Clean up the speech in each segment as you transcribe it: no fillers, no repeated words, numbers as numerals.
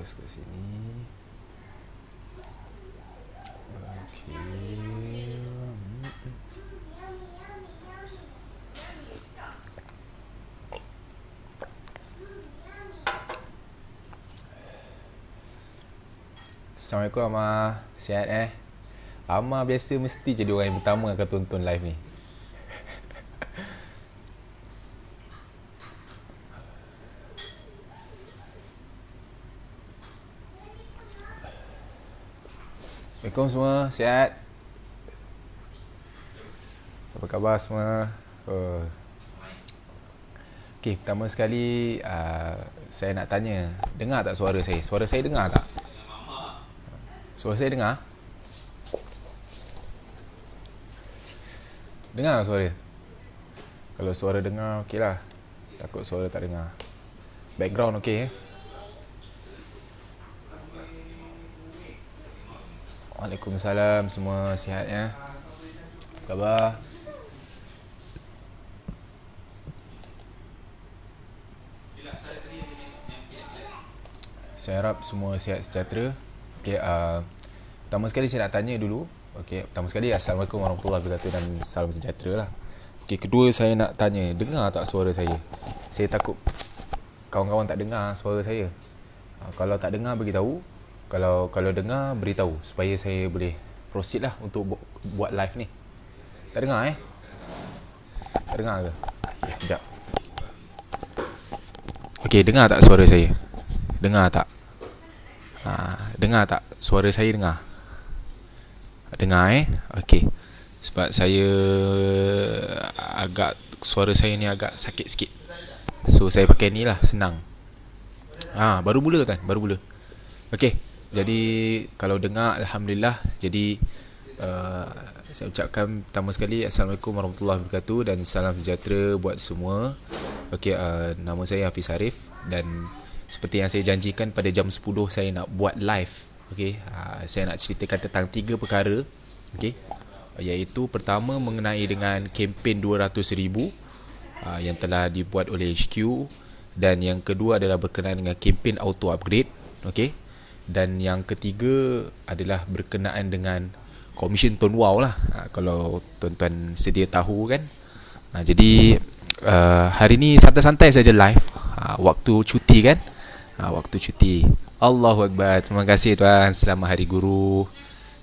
Terus kat sini. Okey. Assalamualaikum Amar. Sihat Amar biasa mesti jadi orang yang pertama akan tonton live ni. Assalamualaikum semua, sihat? Apa khabar semua? Okey, pertama sekali saya nak tanya, dengar tak suara saya? Suara saya dengar tak? Suara saya dengar? Dengar suara? Kalau suara dengar, okey lah. Takut suara tak dengar. Background okey Waalaikumsalam semua, sihat ya? Apa khabar? Saya harap semua sihat sejahtera. Okey, pertama sekali saya nak tanya dulu. Okey, pertama sekali Assalamualaikum warahmatullahi wabarakatuh dan salam sejahtera lah. Okey, kedua saya nak tanya, dengar tak suara saya? Saya takut kawan-kawan tak dengar suara saya. Kalau tak dengar beritahu. Kalau dengar beritahu supaya saya boleh proceed lah untuk buat live ni. Tak dengar Tak dengar ke? Okay, sekejap. Okey, dengar tak suara saya? Dengar tak? Dengar tak? Suara saya dengar? Dengar Okey. Sebab saya suara saya ni agak sakit sikit. So saya pakai ni lah, senang. Baru mula. Okey. Jadi kalau dengar, alhamdulillah. Jadi saya ucapkan pertama sekali Assalamualaikum warahmatullahi wabarakatuh dan salam sejahtera buat semua. Okey, nama saya Hafiz Arif dan seperti yang saya janjikan pada jam 10 saya nak buat live. Okey, saya nak ceritakan tentang 3 perkara. Okey, iaitu pertama mengenai dengan kempen 200,000 yang telah dibuat oleh HQ, dan yang kedua adalah berkenaan dengan kempen auto upgrade. Okey, dan yang ketiga adalah berkenaan dengan komisen Tun Wow lah, kalau tuan-tuan sedia tahu kan. Jadi hari ni santai-santai saja live, waktu cuti kan. Waktu cuti. Allahu Akbar. Terima kasih tuan. Selamat Hari Guru.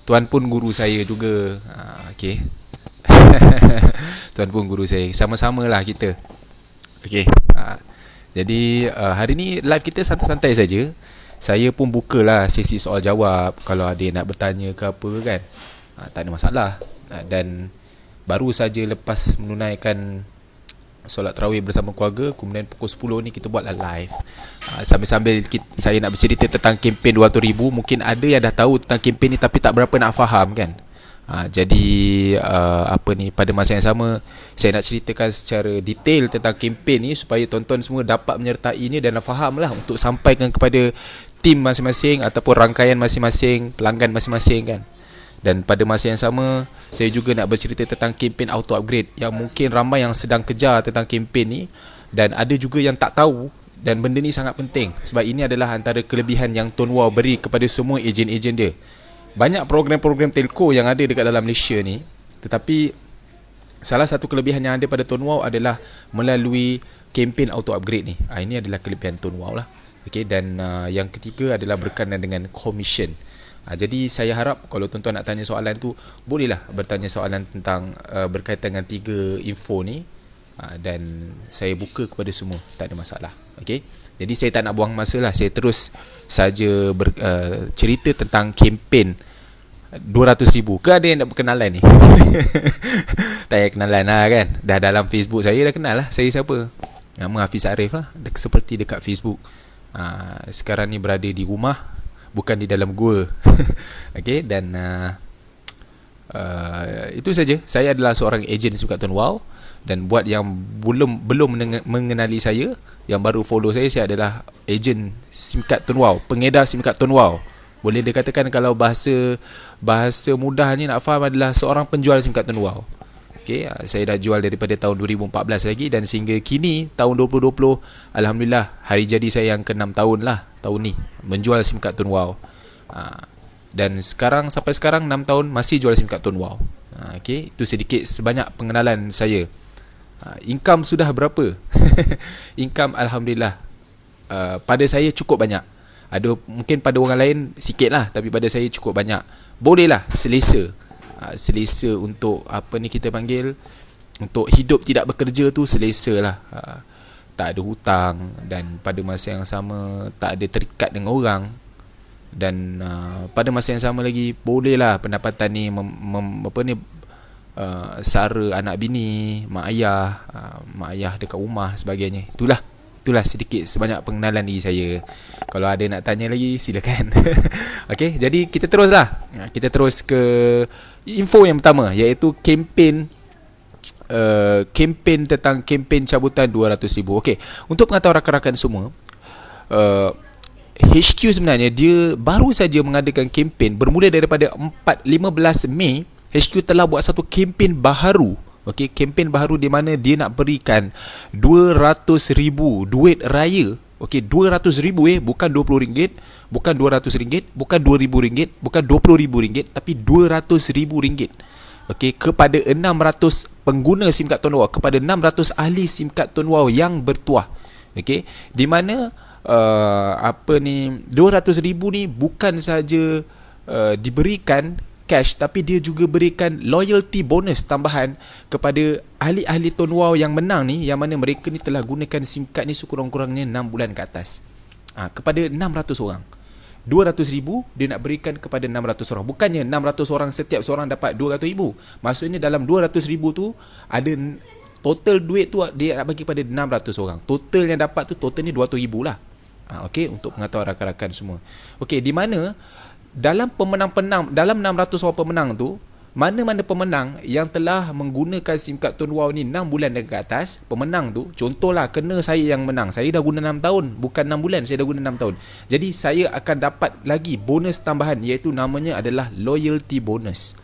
Tuan pun guru saya juga. Okey. Tuan pun guru saya. Sama-samalah kita. Okey. Jadi hari ni live kita santai-santai saja. Saya pun bukalah sesi soal jawab kalau ada yang nak bertanya ke apa kan. Tak ada masalah. Dan baru saja lepas menunaikan solat tarawih bersama keluarga, kemudian pukul 10 ni kita buatlah live. Sambil-sambil saya nak bercerita tentang kempen 200,000. Mungkin ada yang dah tahu tentang kempen ni tapi tak berapa nak faham kan. Jadi pada masa yang sama saya nak ceritakan secara detail tentang kempen ni supaya tuan-tuan semua dapat menyertainya dan faham lah untuk sampaikan kepada tim masing-masing ataupun rangkaian masing-masing, pelanggan masing-masing kan. Dan pada masa yang sama saya juga nak bercerita tentang kempen auto upgrade yang mungkin ramai yang sedang kejar tentang kempen ni, dan ada juga yang tak tahu. Dan benda ni sangat penting sebab ini adalah antara kelebihan yang Tun Wow beri kepada semua ejen-ejen dia. Banyak program-program telco yang ada dekat dalam Malaysia ni, tetapi salah satu kelebihan yang ada pada Tun Wow adalah melalui kempen auto upgrade ni. Ini adalah kelebihan Tun Wow lah. Okey, dan yang ketiga adalah berkenaan dengan komisen. Jadi saya harap kalau tuan-tuan nak tanya soalan tu, bolehlah bertanya soalan tentang berkaitan dengan 3 info ni, dan saya buka kepada semua, tak ada masalah. Okey. Jadi saya tak nak buang masa lah, saya terus saja cerita tentang kempen 200,000. Ke ada yang nak berkenalan ni? Tak payah kenalan lah kan. Dah dalam Facebook saya dah kenal lah saya siapa. Nama Hafiz Arif lah, seperti dekat Facebook. Sekarang ni berada di rumah, bukan di dalam gua. Okey, dan itu saja. Saya adalah seorang ejen SIM card Tun Wow, dan buat yang belum mengenali saya, yang baru follow saya adalah ejen SIM card Tun Wow, pengedar SIM card Tun Wow. Boleh dikatakan kalau bahasa mudahnya nak faham adalah seorang penjual SIM card Tun Wow. Okay, saya dah jual daripada tahun 2014 lagi, dan sehingga kini tahun 2020, alhamdulillah hari jadi saya yang ke-6 tahun lah tahun ni menjual SIM card Tun Wow. Dan sekarang, sampai sekarang 6 tahun masih jual SIM card Tun Wow. Okay, itu sedikit sebanyak pengenalan saya. Income sudah berapa? Income alhamdulillah, pada saya cukup banyak. Ada mungkin pada orang lain sikit lah, tapi pada saya cukup banyak. Boleh lah, selesa. Selesa untuk apa ni kita panggil, untuk hidup tidak bekerja tu selesa lah. Tak ada hutang, dan pada masa yang sama tak ada terikat dengan orang. Dan pada masa yang sama lagi bolehlah pendapatan ni sara anak bini, mak ayah dekat rumah sebagainya. Itulah sedikit sebanyak pengenalan diri saya. Kalau ada nak tanya lagi silakan. Okey, jadi kita teruslah. Kita terus ke info yang pertama, iaitu kempen tentang kempen cabutan 200,000. Okey, untuk pengetahuan rakan-rakan semua, HQ sebenarnya dia baru saja mengadakan kempen bermula daripada 15 Mei. HQ telah buat satu kempen baharu. Okey, kempen baharu di mana dia nak berikan 200,000 duit raya. Okey, 200,000 bukan RM20, bukan RM200, bukan RM2,000, bukan RM20,000, tapi RM200,000. Okey, kepada 600 pengguna SIM card Tun Wow, kepada 600 ahli SIM card Tun Wow yang bertuah. Okey, di mana 200,000 ni bukan saja diberikan cash, tapi dia juga berikan loyalty bonus tambahan kepada ahli-ahli Tun Wow yang menang ni, yang mana mereka ni telah gunakan SIM card ni sekurang-kurangnya 6 bulan ke atas. Kepada 600 orang. 200,000 dia nak berikan kepada 600 orang. Bukannya 600 orang setiap seorang dapat 200,000. Maksudnya dalam 200,000 tu ada total duit tu dia nak bagi pada 600 orang. Total yang dapat tu totalnya 200,000 lah. Okey, untuk pengetahuan rakan-rakan semua. Okey, di mana dalam pemenang-pemenang, dalam 600 orang pemenang tu, mana-mana pemenang yang telah menggunakan SIM card Tun Wow ni 6 bulan dan ke atas, pemenang tu, contohlah kena saya yang menang. Saya dah guna 6 tahun, bukan 6 bulan, saya dah guna 6 tahun. Jadi saya akan dapat lagi bonus tambahan, iaitu namanya adalah loyalty bonus.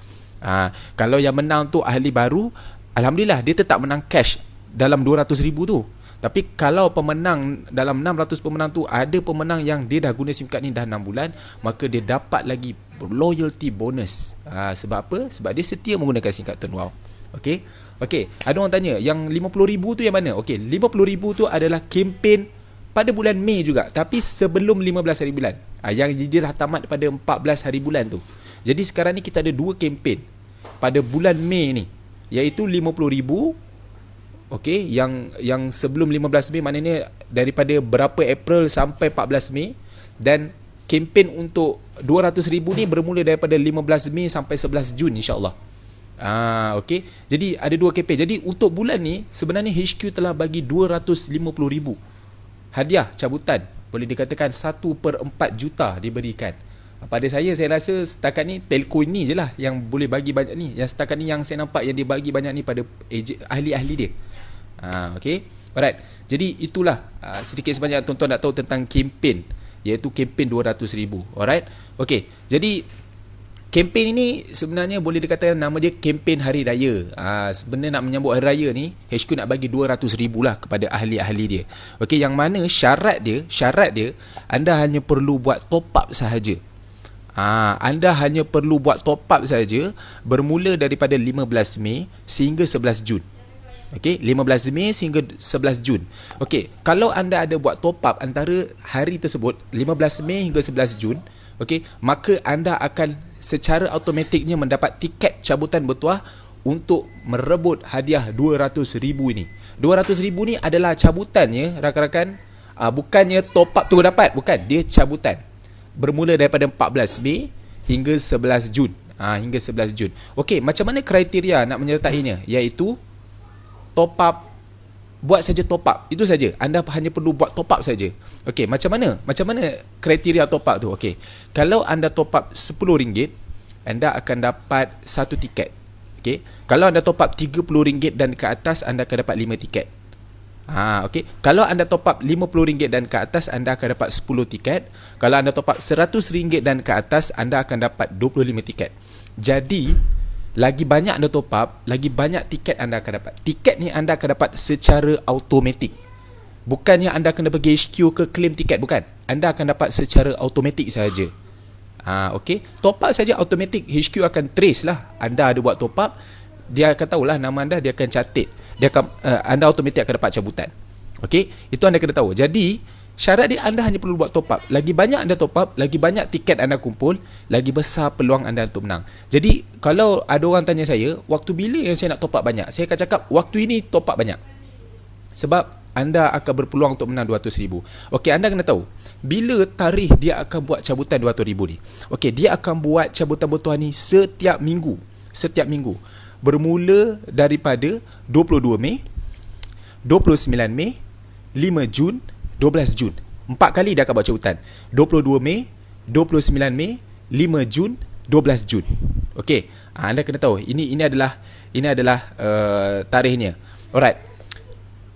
Kalau yang menang tu ahli baru, alhamdulillah dia tetap menang cash dalam 200,000 tu. Tapi kalau pemenang, dalam 600 pemenang tu ada pemenang yang dia dah guna SIM card ni dah 6 bulan, maka dia dapat lagi loyalty bonus. Sebab apa? Sebab dia setia menggunakan SIM card Tun Wow. Okey, ada orang tanya, yang 50,000 tu yang mana? Okey, 50,000 tu adalah kempen pada bulan Mei juga, tapi sebelum 15 hari bulan. Yang dia dah tamat pada 14 hari bulan tu. Jadi sekarang ni kita ada dua kempen pada bulan Mei ni, iaitu 50,000. Okey, yang sebelum 15 Mei, maknanya daripada berapa April sampai 14 Mei, dan kempen untuk 200,000 ni bermula daripada 15 Mei sampai 11 Jun insya-Allah. Okey. Jadi ada dua kempen. Jadi untuk bulan ni sebenarnya HQ telah bagi 250,000 hadiah cabutan. Boleh dikatakan 1/4 juta diberikan. Pada saya rasa setakat ni telco ni je lah yang boleh bagi banyak ni. Yang setakat ni yang saya nampak yang dia bagi banyak ni pada ahli-ahli dia. Okey. Alright. Jadi itulah sedikit sebanyak tuan-tuan nak tahu tentang kempen, iaitu kempen 200,000. Alright. Okey. Jadi kempen ini sebenarnya boleh dikatakan nama dia kempen hari raya. Sebenarnya nak menyambut hari raya ni, HQ nak bagi 200,000 lah kepada ahli-ahli dia. Okey, yang mana syarat dia anda hanya perlu buat top up sahaja. Anda hanya perlu buat top up sahaja bermula daripada 15 Mei sehingga 11 Jun. Okey, 15 Mei sehingga 11 Jun. Okey, kalau anda ada buat top up antara hari tersebut, 15 Mei hingga 11 Jun, okey, maka anda akan secara automatiknya mendapat tiket cabutan bertuah untuk merebut hadiah 200,000 ini. 200,000 ni adalah cabutannya rakan-rakan. Bukannya top up tu dapat, bukan, dia cabutan. Bermula daripada 14 Mei hingga 11 Jun. Hingga 11 Jun. Okey, macam mana kriteria nak menyertainya? Iaitu top up, buat saja top up. Itu saja. Anda hanya perlu buat top up saja. Okey, macam mana? Macam mana kriteria top up tu? Okey. Kalau anda top up RM10, anda akan dapat 1 tiket. Okey. Kalau anda top up RM30 dan ke atas, anda akan dapat 5 tiket. Okey. Kalau anda top up RM50 dan ke atas, anda akan dapat 10 tiket. Kalau anda top up RM100 dan ke atas, anda akan dapat 25 tiket. Jadi lagi banyak anda top up, lagi banyak tiket anda akan dapat. Tiket ni anda akan dapat secara automatik. Bukannya anda kena pergi HQ ke claim tiket, bukan. Anda akan dapat secara automatik saja. Okey, top up saja automatik. HQ akan trace lah anda ada buat top up. Dia akan tahulah nama anda, dia akan catat. Dia akan anda automatik akan dapat cabutan. Okey, itu anda kena tahu. Jadi syarat dia anda hanya perlu buat top up. Lagi banyak anda top up, lagi banyak tiket anda kumpul, lagi besar peluang anda untuk menang. Jadi kalau ada orang tanya saya, waktu bila yang saya nak top up banyak, saya akan cakap waktu ini top up banyak. Sebab anda akan berpeluang untuk menang 200,000. Okey, anda kena tahu bila tarikh dia akan buat cabutan 200,000 ni. Okey, dia akan buat cabutan bertuah ni setiap minggu. Setiap minggu. Bermula daripada 22 Mei, 29 Mei, 5 Jun, 12 Jun. 4 kali dia akan buat cabutan. 22 Mei, 29 Mei, 5 Jun, 12 Jun. Okey, anda kena tahu ini adalah tarikhnya. Alright.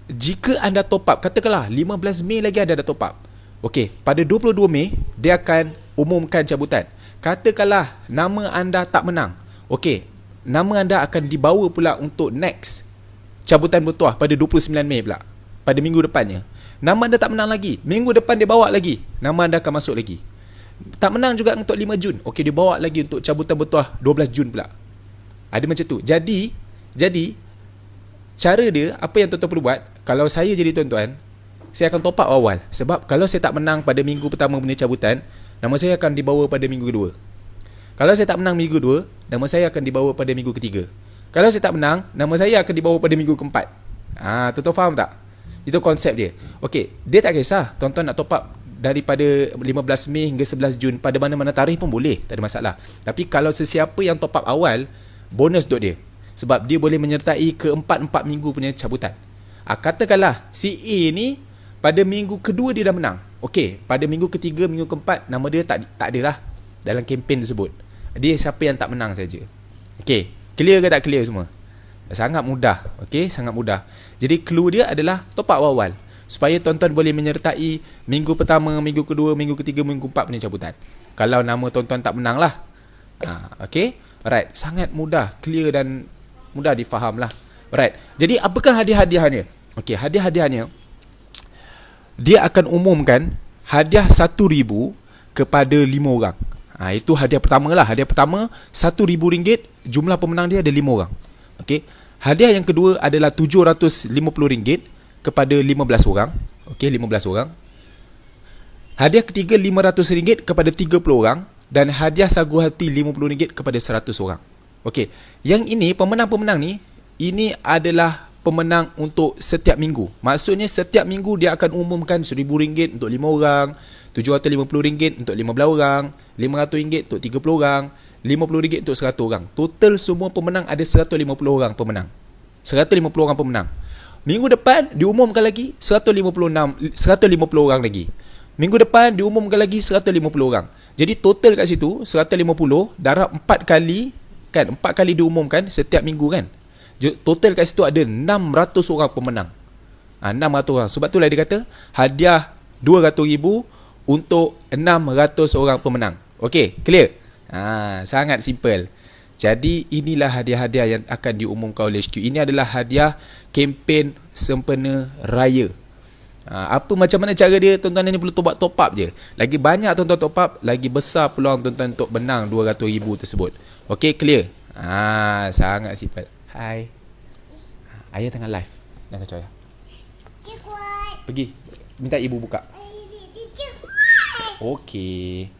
Jika anda top up, katakanlah 15 Mei lagi anda dah top up. Okey, pada 22 Mei dia akan umumkan cabutan. Katakanlah nama anda tak menang. Okey, nama anda akan dibawa pula untuk next cabutan bertuah pada 29 Mei pula. Pada minggu depannya. Nama anda tak menang lagi. Minggu depan dia bawa lagi. Nama anda akan masuk lagi. Tak menang juga untuk 5 Jun. Okey, dia bawa lagi untuk cabutan bertuah 12 Jun pula. Ada macam tu. Jadi cara dia, apa yang tuan-tuan perlu buat, kalau saya jadi tuan-tuan, saya akan top up awal. Sebab kalau saya tak menang pada minggu pertama punya cabutan, nama saya akan dibawa pada minggu kedua. Kalau saya tak menang minggu kedua, nama saya akan dibawa pada minggu ketiga. Kalau saya tak menang, nama saya akan dibawa pada minggu keempat. Tuan-tuan faham tak? Itu konsep dia. Okey, dia tak kisah tuan-tuan nak top up daripada 15 Mei hingga 11 Jun, pada mana-mana tarikh pun boleh, tak ada masalah. Tapi kalau sesiapa yang top up awal, bonus untuk dia. Sebab dia boleh menyertai ke 4 minggu punya cabutan. Katakanlah si A ni pada minggu kedua dia dah menang. Okey, pada minggu ketiga, minggu keempat, nama dia tak ada lah dalam kempen tersebut. Dia siapa yang tak menang saja. Okey, clear ke tak clear semua? Sangat mudah. Okey, sangat mudah. Jadi clue dia adalah top up awal, supaya tuan-tuan boleh menyertai minggu pertama, minggu kedua, minggu ketiga, minggu keempat punya cabutan. Kalau nama tuan-tuan tak menang lah. Okey, alright, sangat mudah, clear dan mudah difaham lah. Alright, jadi apakah hadiah-hadiahnya? Okey, hadiah-hadiahnya, dia akan umumkan hadiah 1,000 kepada 5 orang. Itu hadiah pertama lah. Hadiah pertama RM1,000, jumlah pemenang dia ada 5 orang. Okey, hadiah yang kedua adalah RM750 kepada 15 orang. Okey, 15 orang. Hadiah ketiga RM500 kepada 30 orang. Dan hadiah sagu hati RM50 kepada 100 orang. Okey, yang ini pemenang-pemenang ni, ini adalah pemenang untuk setiap minggu. Maksudnya setiap minggu dia akan umumkan RM1,000 untuk 5 orang, RM750 untuk 15 orang, RM500 untuk 30 orang, RM50 untuk 100 orang. Total semua pemenang ada 150 orang pemenang. 150 orang pemenang. Minggu depan diumumkan lagi 150 orang lagi. Minggu depan diumumkan lagi 150 orang. Jadi total kat situ 150 darab 4 kali kan, 4 kali diumumkan setiap minggu kan. Total kat situ ada 600 orang pemenang. 600 orang. Sebab itulah dia kata hadiah RM200,000 untuk 600 orang pemenang. Okey, clear? Sangat simple. Jadi inilah hadiah-hadiah yang akan diumumkan oleh HQ. Ini adalah hadiah kempen sempena raya. Macam mana cara dia? Tuan-tuan ni perlu buat top up je. Lagi banyak tuan-tuan top up, lagi besar peluang tuan-tuan untuk menang RM200,000 tersebut. Okey, clear? Sangat simple. Hai. Ayah tengah live. Dah kacau ayah. Pergi. Minta ibu buka. Okey.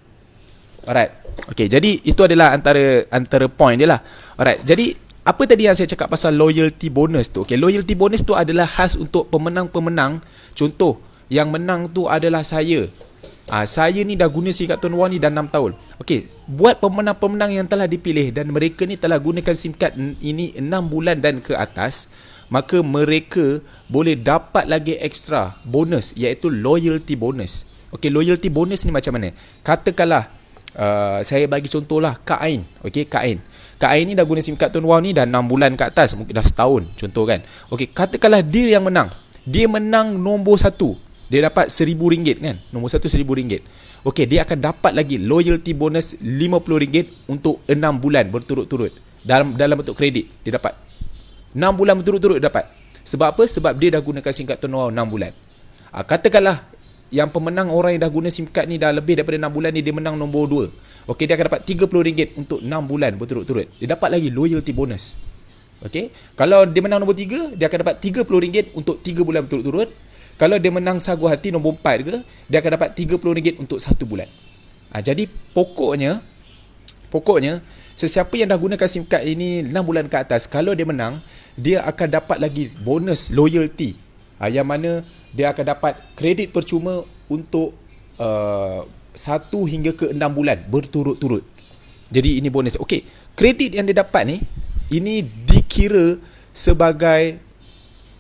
Alright. Okey, jadi itu adalah antara point dia lah. Alright. Jadi apa tadi yang saya cakap pasal loyalty bonus tu? Okey, loyalty bonus tu adalah khas untuk pemenang-pemenang. Contoh, yang menang tu adalah saya. Saya ni dah guna SIM kad Tuan Wah ni dah 6 tahun. Okey, buat pemenang-pemenang yang telah dipilih dan mereka ni telah gunakan SIM kad ini 6 bulan dan ke atas, maka mereka boleh dapat lagi ekstra bonus, iaitu loyalty bonus. Okey, loyalty bonus ni macam mana? Katakanlah saya bagi contohlah Kak Ain. Okey, Kak Ain. Kak Ain ni dah guna SIM kad Tuan Wah ni dah 6 bulan ke atas, mungkin dah setahun contoh kan. Okey, katakanlah dia yang menang. Dia menang nombor 1. Dia dapat RM1,000 kan. Nombor 1 RM1,000. Okey, dia akan dapat lagi loyalty bonus RM50 untuk 6 bulan berturut-turut. dalam bentuk kredit dia dapat. 6 bulan berturut-turut dia dapat. Sebab apa? Sebab dia dah gunakan SIM card Tone Wow 6 bulan. Katakanlah yang pemenang orang yang dah guna SIM card ni dah lebih daripada 6 bulan ni, dia menang nombor 2. Okey, dia akan dapat RM30 untuk 6 bulan berturut-turut. Dia dapat lagi loyalty bonus. Okey, kalau dia menang nombor 3, dia akan dapat RM30 untuk 3 bulan berturut-turut. Kalau dia menang sagu hati nombor 4 ke, dia akan dapat RM30 untuk 1 bulan. Jadi pokoknya sesiapa yang dah gunakan SIM card ini 6 bulan ke atas, kalau dia menang, dia akan dapat lagi bonus loyalty, yang mana dia akan dapat kredit percuma untuk 1 hingga ke 6 bulan berturut-turut. Jadi ini bonus. Okey, kredit yang dia dapat ni, ini dikira sebagai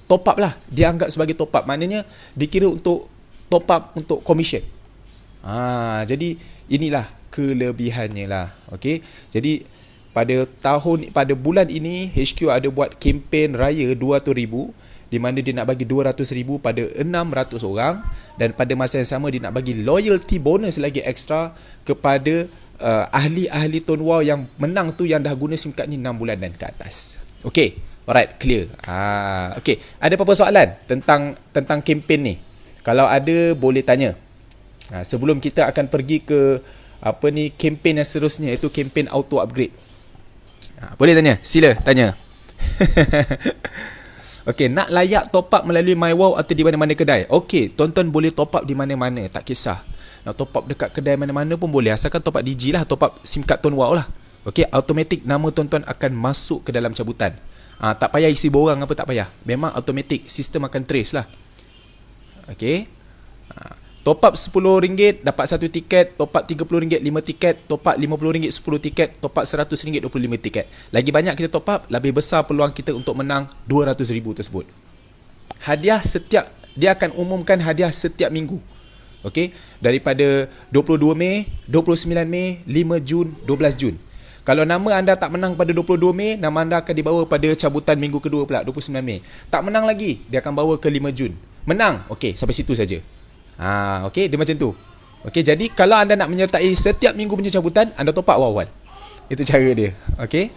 top up lah. Dia anggap sebagai top up. Maknanya dikira untuk top up untuk commission. Jadi inilah kelebihannya lah. Okey. Jadi pada bulan ini HQ ada buat kempen raya 200,000, di mana dia nak bagi 200,000 pada 600 orang, dan pada masa yang sama dia nak bagi loyalty bonus lagi ekstra kepada ahli-ahli Tone Wow yang menang tu, yang dah guna SIM card ni 6 bulan dan ke atas. Okey, alright, clear. Okey, ada apa-apa soalan tentang kempen ni? Kalau ada boleh tanya. Sebelum kita akan pergi ke kempen yang seterusnya, iaitu kempen auto upgrade. Boleh tanya, sila tanya. Okey, nak layak top up melalui MyWow atau di mana-mana kedai? Okey, tuan-tuan boleh top up di mana-mana, tak kisah. Nak top up dekat kedai mana-mana pun boleh, asalkan top up Digi lah, top up SIM card Tone Wow lah. Okey, automatic nama tuan-tuan akan masuk ke dalam cabutan. Tak payah isi borang apa, tak payah. Memang automatic, sistem akan trace lah. Okey. Top up RM10 dapat 1 tiket, top up RM30 5 tiket, top up RM50 10 tiket, top up RM100 25 tiket. Lagi banyak kita top up, lebih besar peluang kita untuk menang 200,000 tersebut. Hadiah dia akan umumkan hadiah setiap minggu. Okey, daripada 22 Mei, 29 Mei, 5 Jun, 12 Jun. Kalau nama anda tak menang pada 22 Mei, nama anda akan dibawa pada cabutan minggu kedua pula, 29 Mei. Tak menang lagi, dia akan bawa ke 5 Jun. Menang, okey, sampai situ saja. Okey, dia macam tu. Okey, jadi kalau anda nak menyertai setiap minggu punya cabutan, anda top up awal-awal. Itu cara dia. Okey.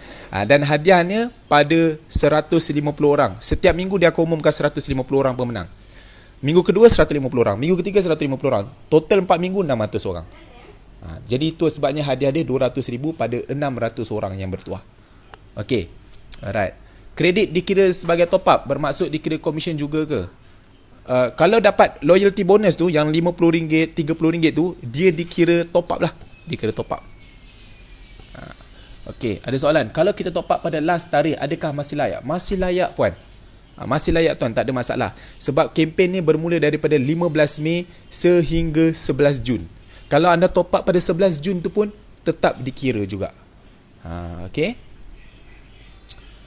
Dan hadiahnya pada 150 orang. Setiap minggu dia akan umumkan 150 orang pemenang. Minggu kedua 150 orang, minggu ketiga 150 orang. Total 4 minggu 600 orang. Jadi itu sebabnya hadiah dia 200,000 pada 600 orang yang bertuah. Okey. Alright. Kredit dikira sebagai top up, bermaksud dikira komisen juga ke? Kalau dapat loyalty bonus tu yang RM50, RM30 tu, dia dikira top up lah. Dikira top up. Okey, ada soalan. Kalau kita top up pada last tarikh, adakah masih layak? Masih layak, puan. Masih layak, tuan, tak ada masalah. Sebab kempen ni bermula daripada 15 Mei sehingga 11 Jun. Kalau anda top up pada 11 Jun tu pun tetap dikira juga. Okey.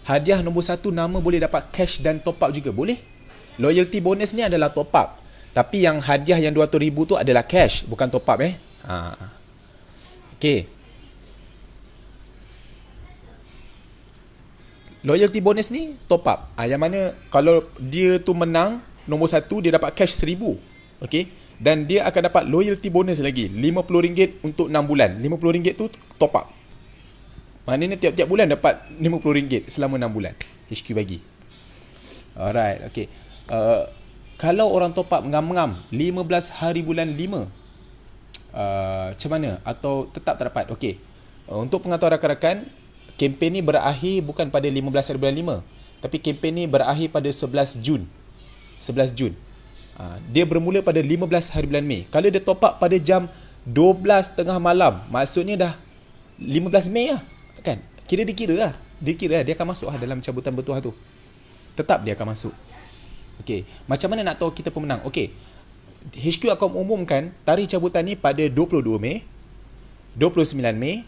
Hadiah nombor 1, nama boleh dapat cash dan top up juga, boleh. Loyalty bonus ni adalah top up. Tapi yang hadiah yang 200,000 tu adalah cash, bukan top up Okey. Loyalty bonus ni top up. Yang mana kalau dia tu menang nombor 1, dia dapat cash 1,000. Okey. Dan dia akan dapat loyalty bonus lagi RM50 untuk 6 bulan. RM50 tu top up. Maknanya tiap-tiap bulan dapat RM50 selama 6 bulan. HQ bagi. Alright, okey. Kalau orang top up ngam-ngam 15 hari bulan 5, macam mana? Atau tetap tak dapat? Okey. Untuk pengetahuan rakan-rakan, kempen ni berakhir bukan pada 15 hari bulan 5, tapi kempen ni berakhir pada 11 Jun. 11 Jun. Dia bermula pada 15 hari bulan Mei. Kalau dia top up pada jam 12 tengah malam, maksudnya dah 15 Mei lah, kan? Dikira lah. Dia akan masuk lah dalam cabutan bertuah tu. Tetap dia akan masuk. Okey, macam mana nak tahu kita pemenang? Okey, HQ akan umumkan tarikh cabutan ni pada 22 Mei, 29 Mei,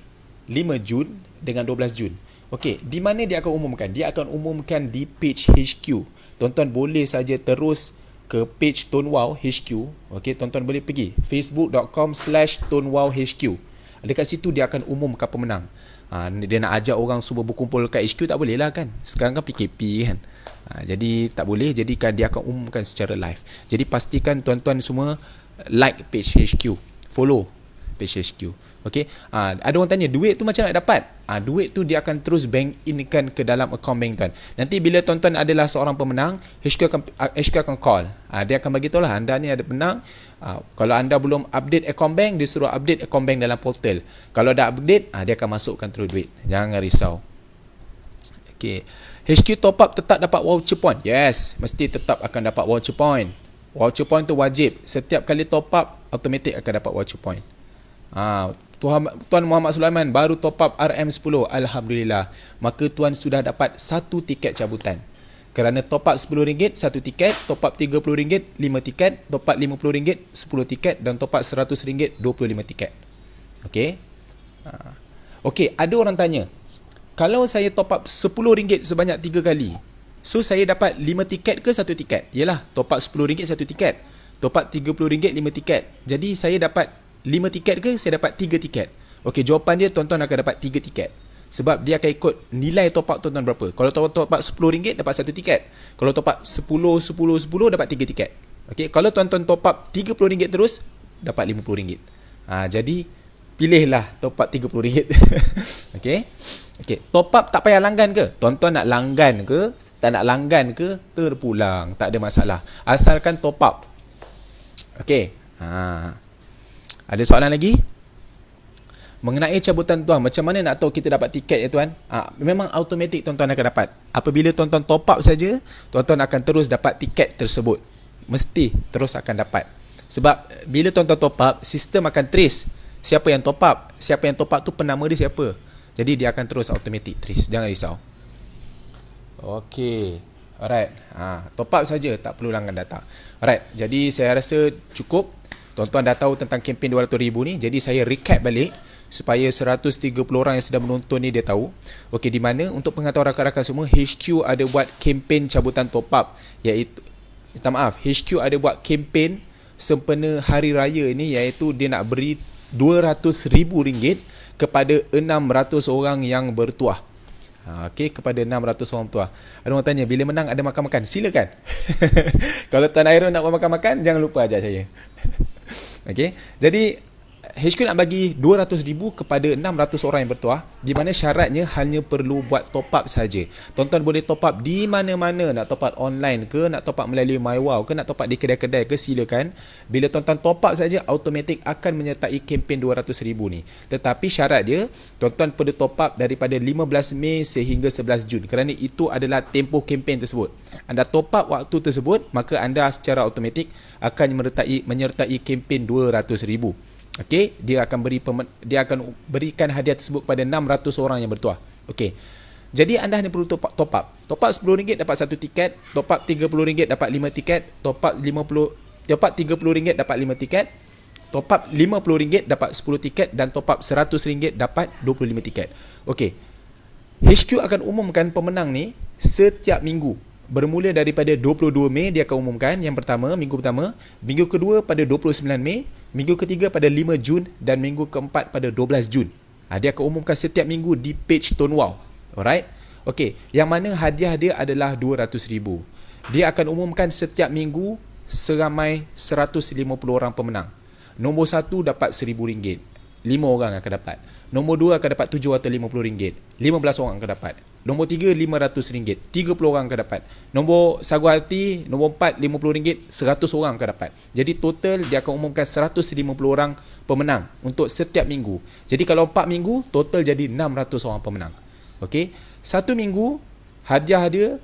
5 Jun dengan 12 Jun. Okey, di mana dia akan umumkan? Dia akan umumkan di page HQ. Tuan-tuan boleh saja terus ke page Tone Wow HQ. Okey, tuan-tuan boleh pergi facebook.com/ToneWowHQ. Dekat situ dia akan umumkan pemenang. Dia nak ajak orang semua berkumpul kat HQ, tak boleh lah kan. Sekarang kan PKP kan. Jadi tak boleh, jadikan dia akan umumkan secara live. Jadi pastikan tuan-tuan semua like page HQ, follow. page HQ. Okey. Ada orang tanya duit tu macam nak dapat? Duit tu dia akan terus bank inkan ke dalam akaun bank tuan. Nanti bila tuan-tuan adalah seorang pemenang, HQ akan call. Dia akan bagi tahu lah anda ni ada penang. Kalau anda belum update akaun bank, dia suruh update akaun bank dalam portal. Kalau dah update, dia akan masukkan terus duit. Jangan risau. Okey. HQ top up tetap dapat voucher point. Yes, mesti tetap akan dapat voucher point. Voucher point tu wajib. Setiap kali top up, automatik akan dapat voucher point. Tuan Muhammad Sulaiman baru top up RM10. Alhamdulillah. Maka tuan sudah dapat 1 tiket cabutan. Kerana top up RM10 1 tiket, top up RM30 5 tiket, top up RM50 10 tiket dan top up RM100 25 tiket. Okey. Okey, ada orang tanya, kalau saya top up RM10 sebanyak 3 kali, so saya dapat 5 tiket ke 1 tiket? Yalah, top up RM10 1 tiket, top up RM30 5 tiket. Jadi saya dapat 5 tiket ke saya dapat 3 tiket? Okey, jawapan dia tuan-tuan akan dapat 3 tiket. Sebab dia akan ikut nilai top up tuan-tuan berapa. Kalau top up RM10 dapat 1 tiket. Kalau top up 10 dapat 3 tiket. Okey, kalau tuan-tuan top up RM30 terus dapat RM50. Jadi pilihlah top up RM30. Okey. Okey, top up tak payah langgan ke? Tuan-tuan nak langgan ke, tak nak langgan ke, terpulang, tak ada masalah. Asalkan top up. Okey. Ada soalan lagi? Mengenai cabutan tuan, macam mana nak tahu kita dapat tiket ya tuan? Memang automatik tuan-tuan akan dapat. Apabila tuan-tuan top up saja, tuan-tuan akan terus dapat tiket tersebut. Mesti terus akan dapat. Sebab bila tuan-tuan top up, sistem akan trace siapa yang top up. Siapa yang top up tu penama dia siapa. Jadi dia akan terus automatic trace. Jangan risau. Okey. Alright. Top up saja, tak perlu langgan data. Alright. Jadi saya rasa cukup. Tuan-tuan dah tahu tentang kempen 200,000 ni. Jadi saya recap balik supaya 130 orang yang sedang menonton ni dia tahu. Okey, di mana untuk pengetahuan rakan-rakan semua, HQ ada buat kempen cabutan top up, iaitu HQ ada buat kempen sempena hari raya ni, iaitu dia nak beri RM200,000 kepada 600 orang yang bertuah. Okey, kepada 600 orang bertuah. Ada orang tanya, bila menang ada makan-makan? Silakan. Kalau Tuan Airul nak makan-makan, jangan lupa ajak saya. Okey, jadi HQ nak bagi RM200,000 kepada 600 orang yang bertuah, di mana syaratnya hanya perlu buat top up saja. Tuan-tuan boleh top up di mana-mana, nak top up online ke, nak top up melalui MyWow ke, nak top up di kedai-kedai ke, silakan. Bila tuan-tuan top up saja, automatik akan menyertai kempen RM200,000 ni. Tetapi syarat dia, tuan-tuan perlu top up daripada 15 Mei sehingga 11 Jun, kerana itu adalah tempoh kempen tersebut. Anda top up waktu tersebut, maka anda secara automatik akan menyertai kempen RM200,000. Okey, dia akan berikan hadiah tersebut kepada 600 orang yang bertuah. Okey. Jadi anda hanya perlu top up. Top up RM10 dapat 1 tiket, top up RM30 dapat 5 tiket, top up RM30 dapat 5 tiket, top up RM50 dapat 10 tiket dan top up RM100 dapat 25 tiket. Okey. HQ akan umumkan pemenang ni setiap minggu. Bermula daripada 22 Mei dia akan umumkan minggu pertama, minggu kedua pada 29 Mei, minggu ketiga pada 5 Jun dan minggu keempat pada 12 Jun. Dia akan umumkan setiap minggu di page Tonwow. Alright? Okey, yang mana hadiah dia adalah RM200,000. Dia akan umumkan setiap minggu seramai 150 orang pemenang. Nombor 1 dapat RM1,000. 5 orang akan dapat. Nombor 2 akan dapat RM750. 15 orang akan dapat. Nombor 3 RM500. 30 orang akan dapat. Nombor sagu hati, nombor 4 RM50. 100 orang akan dapat. Jadi total dia akan umumkan 150 orang pemenang untuk setiap minggu. Jadi kalau 4 minggu, total jadi 600 orang pemenang. Okey. 1 minggu hadiah dia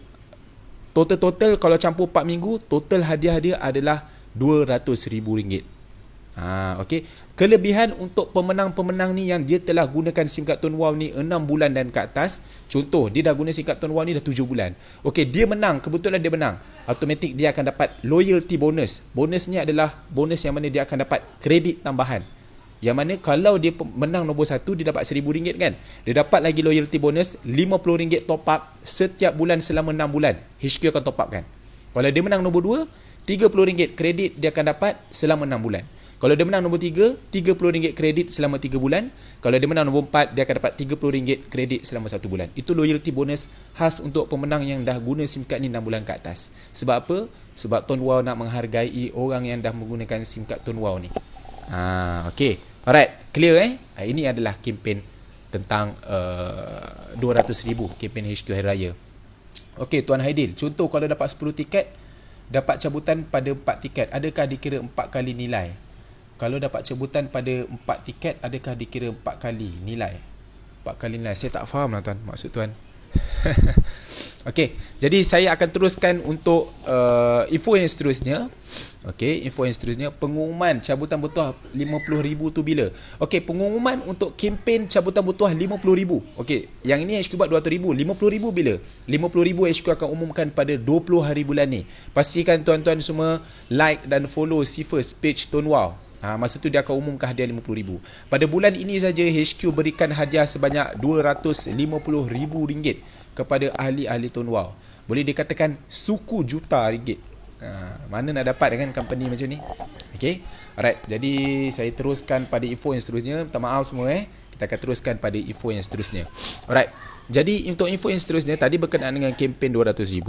total kalau campur 4 minggu, total hadiah dia adalah RM200,000. Okey. Kelebihan untuk pemenang-pemenang ni yang dia telah gunakan SIM card Tonwow ni 6 bulan dan ke atas. Contoh, dia dah guna SIM card Tonwow ni dah 7 bulan. Okey, dia menang, kebetulan dia menang. Automatik dia akan dapat loyalty bonus. Bonus ni adalah bonus yang mana dia akan dapat kredit tambahan. Yang mana kalau dia menang nombor 1, dia dapat RM1,000 kan. Dia dapat lagi loyalty bonus RM50 top up setiap bulan selama 6 bulan. HQ akan top up kan. Kalau dia menang nombor 2, RM30 kredit dia akan dapat selama 6 bulan. Kalau dia menang nombor 3, RM30 kredit selama 3 bulan. Kalau dia menang nombor 4, dia akan dapat RM30 kredit selama 1 bulan. Itu loyalty bonus khas untuk pemenang yang dah guna SIM card ni 6 bulan ke atas. Sebab apa? Sebab Tonwow nak menghargai orang yang dah menggunakan SIM card Tonwow ni. Okey. Alright, clear Ini adalah kempen tentang 200,000 kempen HQ Hari Raya. Okey, Tuan Haidil, contoh kalau dapat 10 tiket, dapat cabutan pada 4 tiket, adakah dikira 4 kali nilai? Kalau dapat cabutan pada 4 tiket, adakah dikira 4 kali nilai? 4 kali nilai, saya tak faham lah tuan, maksud tuan. Okey, jadi saya akan teruskan untuk info yang seterusnya. Okey, info yang seterusnya, pengumuman cabutan bertuah 50,000 tu bila? Okey, pengumuman untuk kempen cabutan bertuah 50,000. Okey, yang ini HQ buat 200,000. 50,000 bila? 50,000 HQ akan umumkan pada 20 hari bulan ni. Pastikan tuan-tuan semua like dan follow Sifers page Tone Wow. Masa tu dia akan umumkan hadiah 50,000. Pada bulan ini saja HQ berikan hadiah sebanyak RM250,000 kepada ahli-ahli Tone Wow. Boleh dikatakan suku juta ringgit. Mana nak dapat dengan company macam ni? Okay, alright. Jadi saya teruskan pada info yang seterusnya. Minta maaf semua Kita akan teruskan pada info yang seterusnya. Alright. Jadi untuk info yang seterusnya, tadi berkenaan dengan kempen 200,000.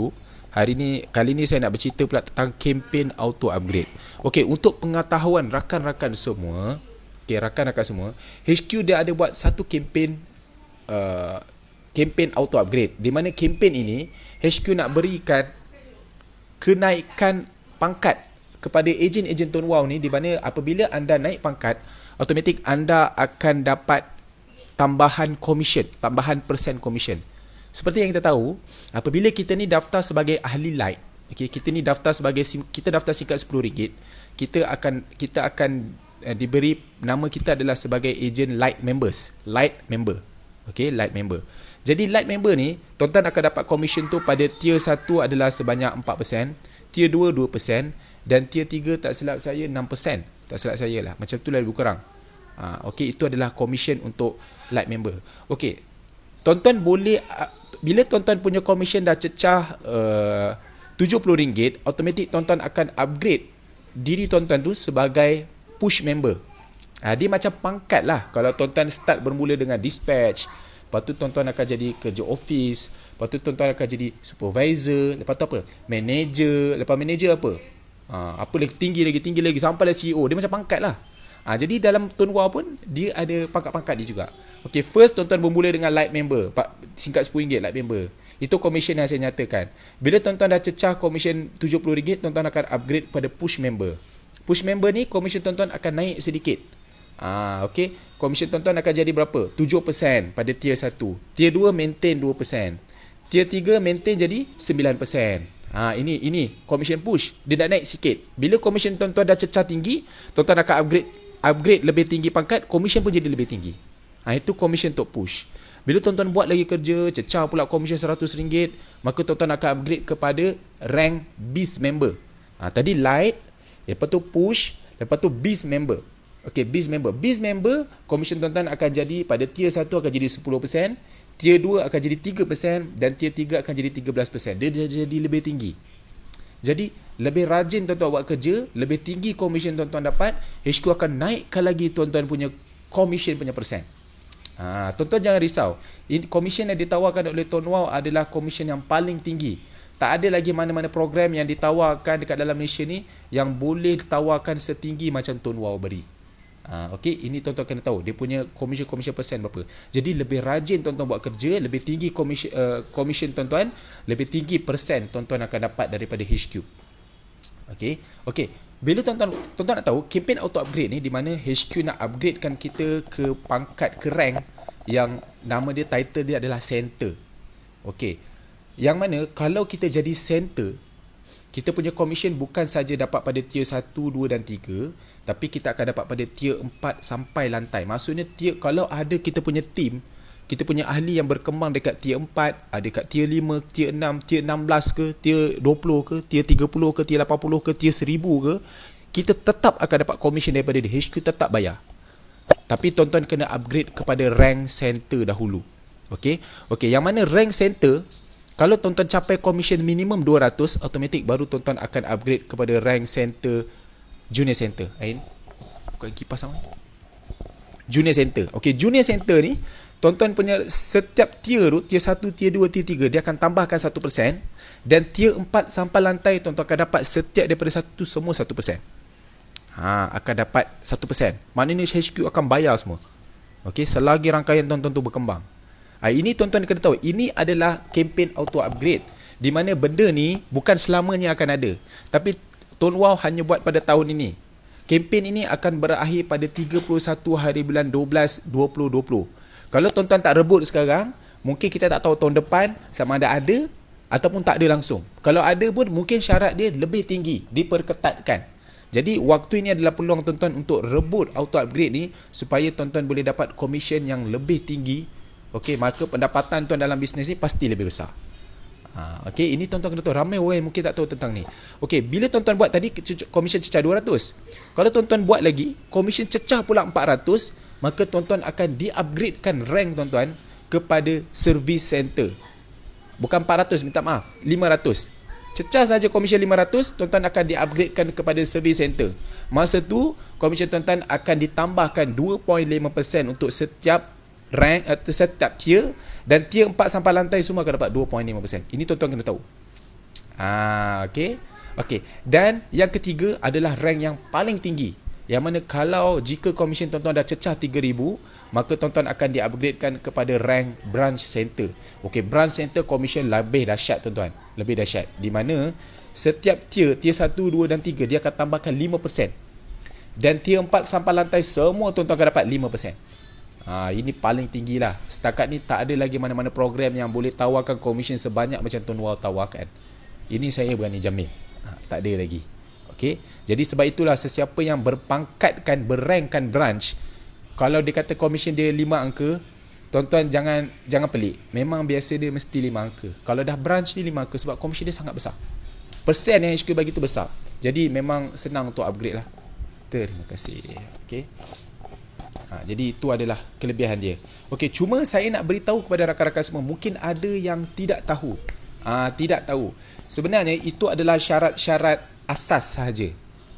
Kali ni saya nak bercerita pula tentang kempen auto upgrade. Okey, untuk pengetahuan rakan-rakan semua, rakan-rakan semua, HQ dia ada buat satu kempen kempen auto upgrade, di mana kempen ini HQ nak berikan kenaikan pangkat kepada ejen-ejen Tone Wow ni, di mana apabila anda naik pangkat, automatik anda akan dapat tambahan komisen, tambahan persen komisen. Seperti yang kita tahu, apabila kita ni daftar sebagai ahli light, kita ni daftar sebagai, kita daftar singkat RM10, kita akan diberi nama kita adalah sebagai ejen light members, light member. Light member. Jadi light member ni, tuan-tuan akan dapat komisen tu pada tier 1 adalah sebanyak 4%, tier 2 2%, dan tier 3 tak silap saya 6%. Tak silap saya lah, macam tu lah lebih kurang. Itu adalah komisen untuk light member. Tuan-tuan boleh, bila tuan-tuan punya komisen dah cecah RM70, automatik tuan-tuan akan upgrade diri tuan-tuan tu sebagai push member. Dia macam pangkat lah. Kalau tuan-tuan start bermula dengan dispatch, lepas tu tuan-tuan akan jadi kerja office, lepas tu tuan-tuan akan jadi supervisor, lepas tu apa? Manager, lepas manager apa? Apa lagi tinggi lagi sampai lah CEO. Dia macam pangkat lah. Jadi dalam Tone Wow pun dia ada pangkat-pangkat dia juga. First tuan-tuan bermula dengan light member, singkat RM10 light member. Itu komisen yang saya nyatakan. Bila tuan-tuan dah cecah komisen RM70, tuan-tuan akan upgrade pada push member. Push member ni komisen tuan-tuan akan naik sedikit. Komisen tuan-tuan akan jadi berapa? 7% pada tier 1. Tier 2 maintain 2%. Tier 3 maintain jadi 9%. Ini komisen push. Dia nak naik sikit. Bila komisen tuan-tuan dah cecah tinggi, tuan-tuan akan upgrade lebih tinggi pangkat, komisen pun jadi lebih tinggi. Itu komisen untuk push. Bila tuan-tuan buat lagi kerja, cecah pula komisen RM100, maka tuan-tuan akan upgrade kepada rank Beast member. Tadi light, lepas tu push, lepas tu Beast member. Beast member. Beast member, komisen tuan-tuan akan jadi pada tier 1 akan jadi 10%, tier 2 akan jadi 3%, dan tier 3 akan jadi 13%. Dia jadi lebih tinggi. Jadi lebih rajin tuan-tuan buat kerja, lebih tinggi komisen tuan-tuan dapat, HQ akan naikkan lagi tuan-tuan punya komisen punya persen. Tuan-tuan jangan risau. Komisen yang ditawarkan oleh Tone Wow adalah komisen yang paling tinggi. Tak ada lagi mana-mana program yang ditawarkan dekat dalam Malaysia ni yang boleh ditawarkan setinggi macam Tone Wow beri. Ini tuan-tuan kena tahu dia punya komisen persen berapa. Jadi lebih rajin tuan-tuan buat kerja, lebih tinggi komisen tuan-tuan, lebih tinggi persen tuan-tuan akan dapat daripada HQ. Bila tuan-tuan nak tahu kempen auto upgrade ni, di mana HQ nak upgradekan kita ke pangkat, ke rank yang nama dia, title dia adalah center. Yang mana kalau kita jadi center, kita punya komisen bukan saja dapat pada tier 1, 2 dan 3, tapi kita akan dapat pada tier 4 sampai lantai. Maksudnya kalau ada kita punya team, kita punya ahli yang berkembang dekat tier 4, ada dekat tier 5, tier 6, tier 16 ke, tier 20 ke, tier 30 ke, tier 80 ke, tier 1000 ke, kita tetap akan dapat komisen daripada dia. HQ tetap bayar. Tapi tuan-tuan kena upgrade kepada rank center dahulu. Yang mana rank center, kalau tuan-tuan capai komisen minimum 200, automatik baru tuan-tuan akan upgrade kepada rank center, junior center. Bukan kipas sama. Junior center. Junior center ni, tuan-tuan punya setiap tier tu, tier 1, tier 2, tier 3, dia akan tambahkan 1%, dan tier 4 sampai lantai tuan-tuan akan dapat setiap daripada 1 semua 1%. akan dapat 1%. Maknanya HQ akan bayar semua. Okey, selagi rangkaian tuan-tuan tu berkembang. Ini tuan-tuan kena tahu, ini adalah kempen auto upgrade, di mana benda ni bukan selamanya akan ada, tapi Tuan Wow hanya buat pada tahun ini. Kempen ini akan berakhir pada 31 hari bulan 12 2020. Kalau tuan-tuan tak rebut sekarang, mungkin kita tak tahu tahun depan sama ada ataupun tak ada langsung. Kalau ada pun mungkin syarat dia lebih tinggi, diperketatkan. Jadi waktu ini adalah peluang tuan-tuan untuk rebut auto upgrade ni supaya tuan-tuan boleh dapat komisen yang lebih tinggi. Okey, maka pendapatan tuan dalam bisnes ni pasti lebih besar. Okey, ini tuan-tuan kena tahu. Ramai orang yang mungkin tak tahu tentang ni. Okey, bila tuan-tuan buat tadi komisen cecah 200. Kalau tuan-tuan buat lagi komisen cecah pula 400, maka tuan-tuan akan di-upgradekan rank tuan-tuan kepada service center. Bukan 400, minta maaf, 500. Cecah saja komisen 500, tuan-tuan akan di-upgradekan kepada service center. Masa tu komisen tuan-tuan akan ditambahkan 2.5% untuk setiap rank atau setiap tier, dan tier 4 sampai lantai semua akan dapat 2.5%. Ini tuan-tuan kena tahu. Okey. Dan yang ketiga adalah rank yang paling tinggi, yang mana kalau jika komisen tuan-tuan dah cecah 3,000, maka tuan-tuan akan di-upgradekan kepada rank branch center. Okey, branch center komisen lebih dahsyat tuan-tuan, lebih dahsyat, di mana setiap tier 1, 2 dan 3 dia akan tambahkan 5%. Dan tier 4 sampai lantai semua tuan-tuan akan dapat 5%. Ini paling tinggi lah. Setakat ni tak ada lagi mana-mana program yang boleh tawarkan komisen sebanyak macam Tuan Wow tawarkan. Ini saya berani jamin. Tak ada lagi. Okey. Jadi sebab itulah sesiapa yang berpangkatkan, berankkan branch, kalau dia kata komisen dia 5 angka, tuan-tuan jangan pelik. Memang biasa dia mesti 5 angka. Kalau dah branch ni 5 angka, sebab komisen dia sangat besar. Persen yang HQ bagi tu besar. Jadi memang senang untuk upgrade lah. Terima kasih. Okey. Jadi itu adalah kelebihan dia. Okey, cuma saya nak beritahu kepada rakan-rakan semua, mungkin ada yang tidak tahu. Tidak tahu. Sebenarnya itu adalah syarat-syarat asas sahaja.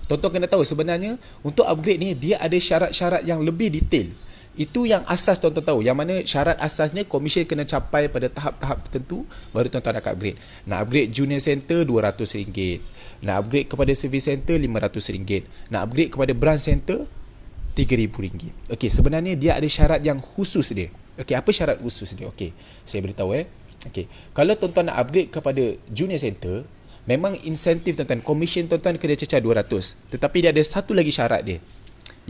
Tuan-tuan kena tahu sebenarnya untuk upgrade ni dia ada syarat-syarat yang lebih detail. Itu yang asas tuan-tuan tahu. Yang mana syarat asasnya komisen kena capai pada tahap-tahap tertentu, baru tuan-tuan akan upgrade. Nak upgrade junior center RM200. Nak upgrade kepada service center RM500. Nak upgrade kepada branch center RM3,000. Okey, sebenarnya dia ada syarat yang khusus dia. Okey, apa syarat khusus dia? Okey, saya beritahu Okey, kalau tuan-tuan nak upgrade kepada junior center, memang insentif tuan-tuan, komisen tuan-tuan kena cecah 200. Tetapi dia ada satu lagi syarat dia,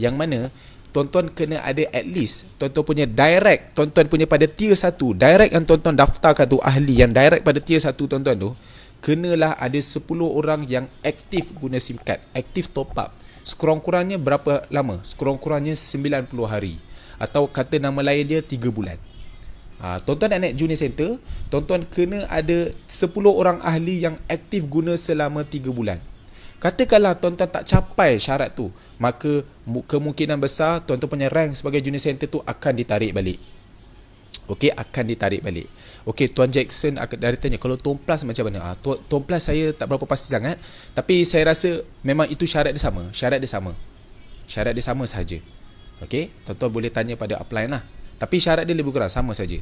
yang mana tuan-tuan kena ada at least tuan-tuan punya direct, tuan-tuan punya pada tier 1, direct yang tuan-tuan daftarkan tu, ahli yang direct pada tier 1 tuan-tuan tu, kenalah ada 10 orang yang aktif guna SIM card, aktif top up. Sekurang-kurangnya berapa lama? Sekurang-kurangnya 90 hari. Atau kata nama lain dia 3 bulan. Tuan-tuan nak naik junior center, tuan-tuan kena ada 10 orang ahli yang aktif guna selama 3 bulan. Katakanlah tuan-tuan tak capai syarat tu, maka kemungkinan besar tuan-tuan punya rank sebagai junior center tu akan ditarik balik. Okey, akan ditarik balik. Okey, Tuan Jackson akan dari tanya, kalau Tuan Plus macam mana? Tuan Plus saya tak berapa pasti sangat, tapi saya rasa memang itu syarat dia sama. Syarat dia sama sahaja. Okey, tuan-tuan boleh tanya pada upline lah. Tapi syarat dia lebih kurang sama saja.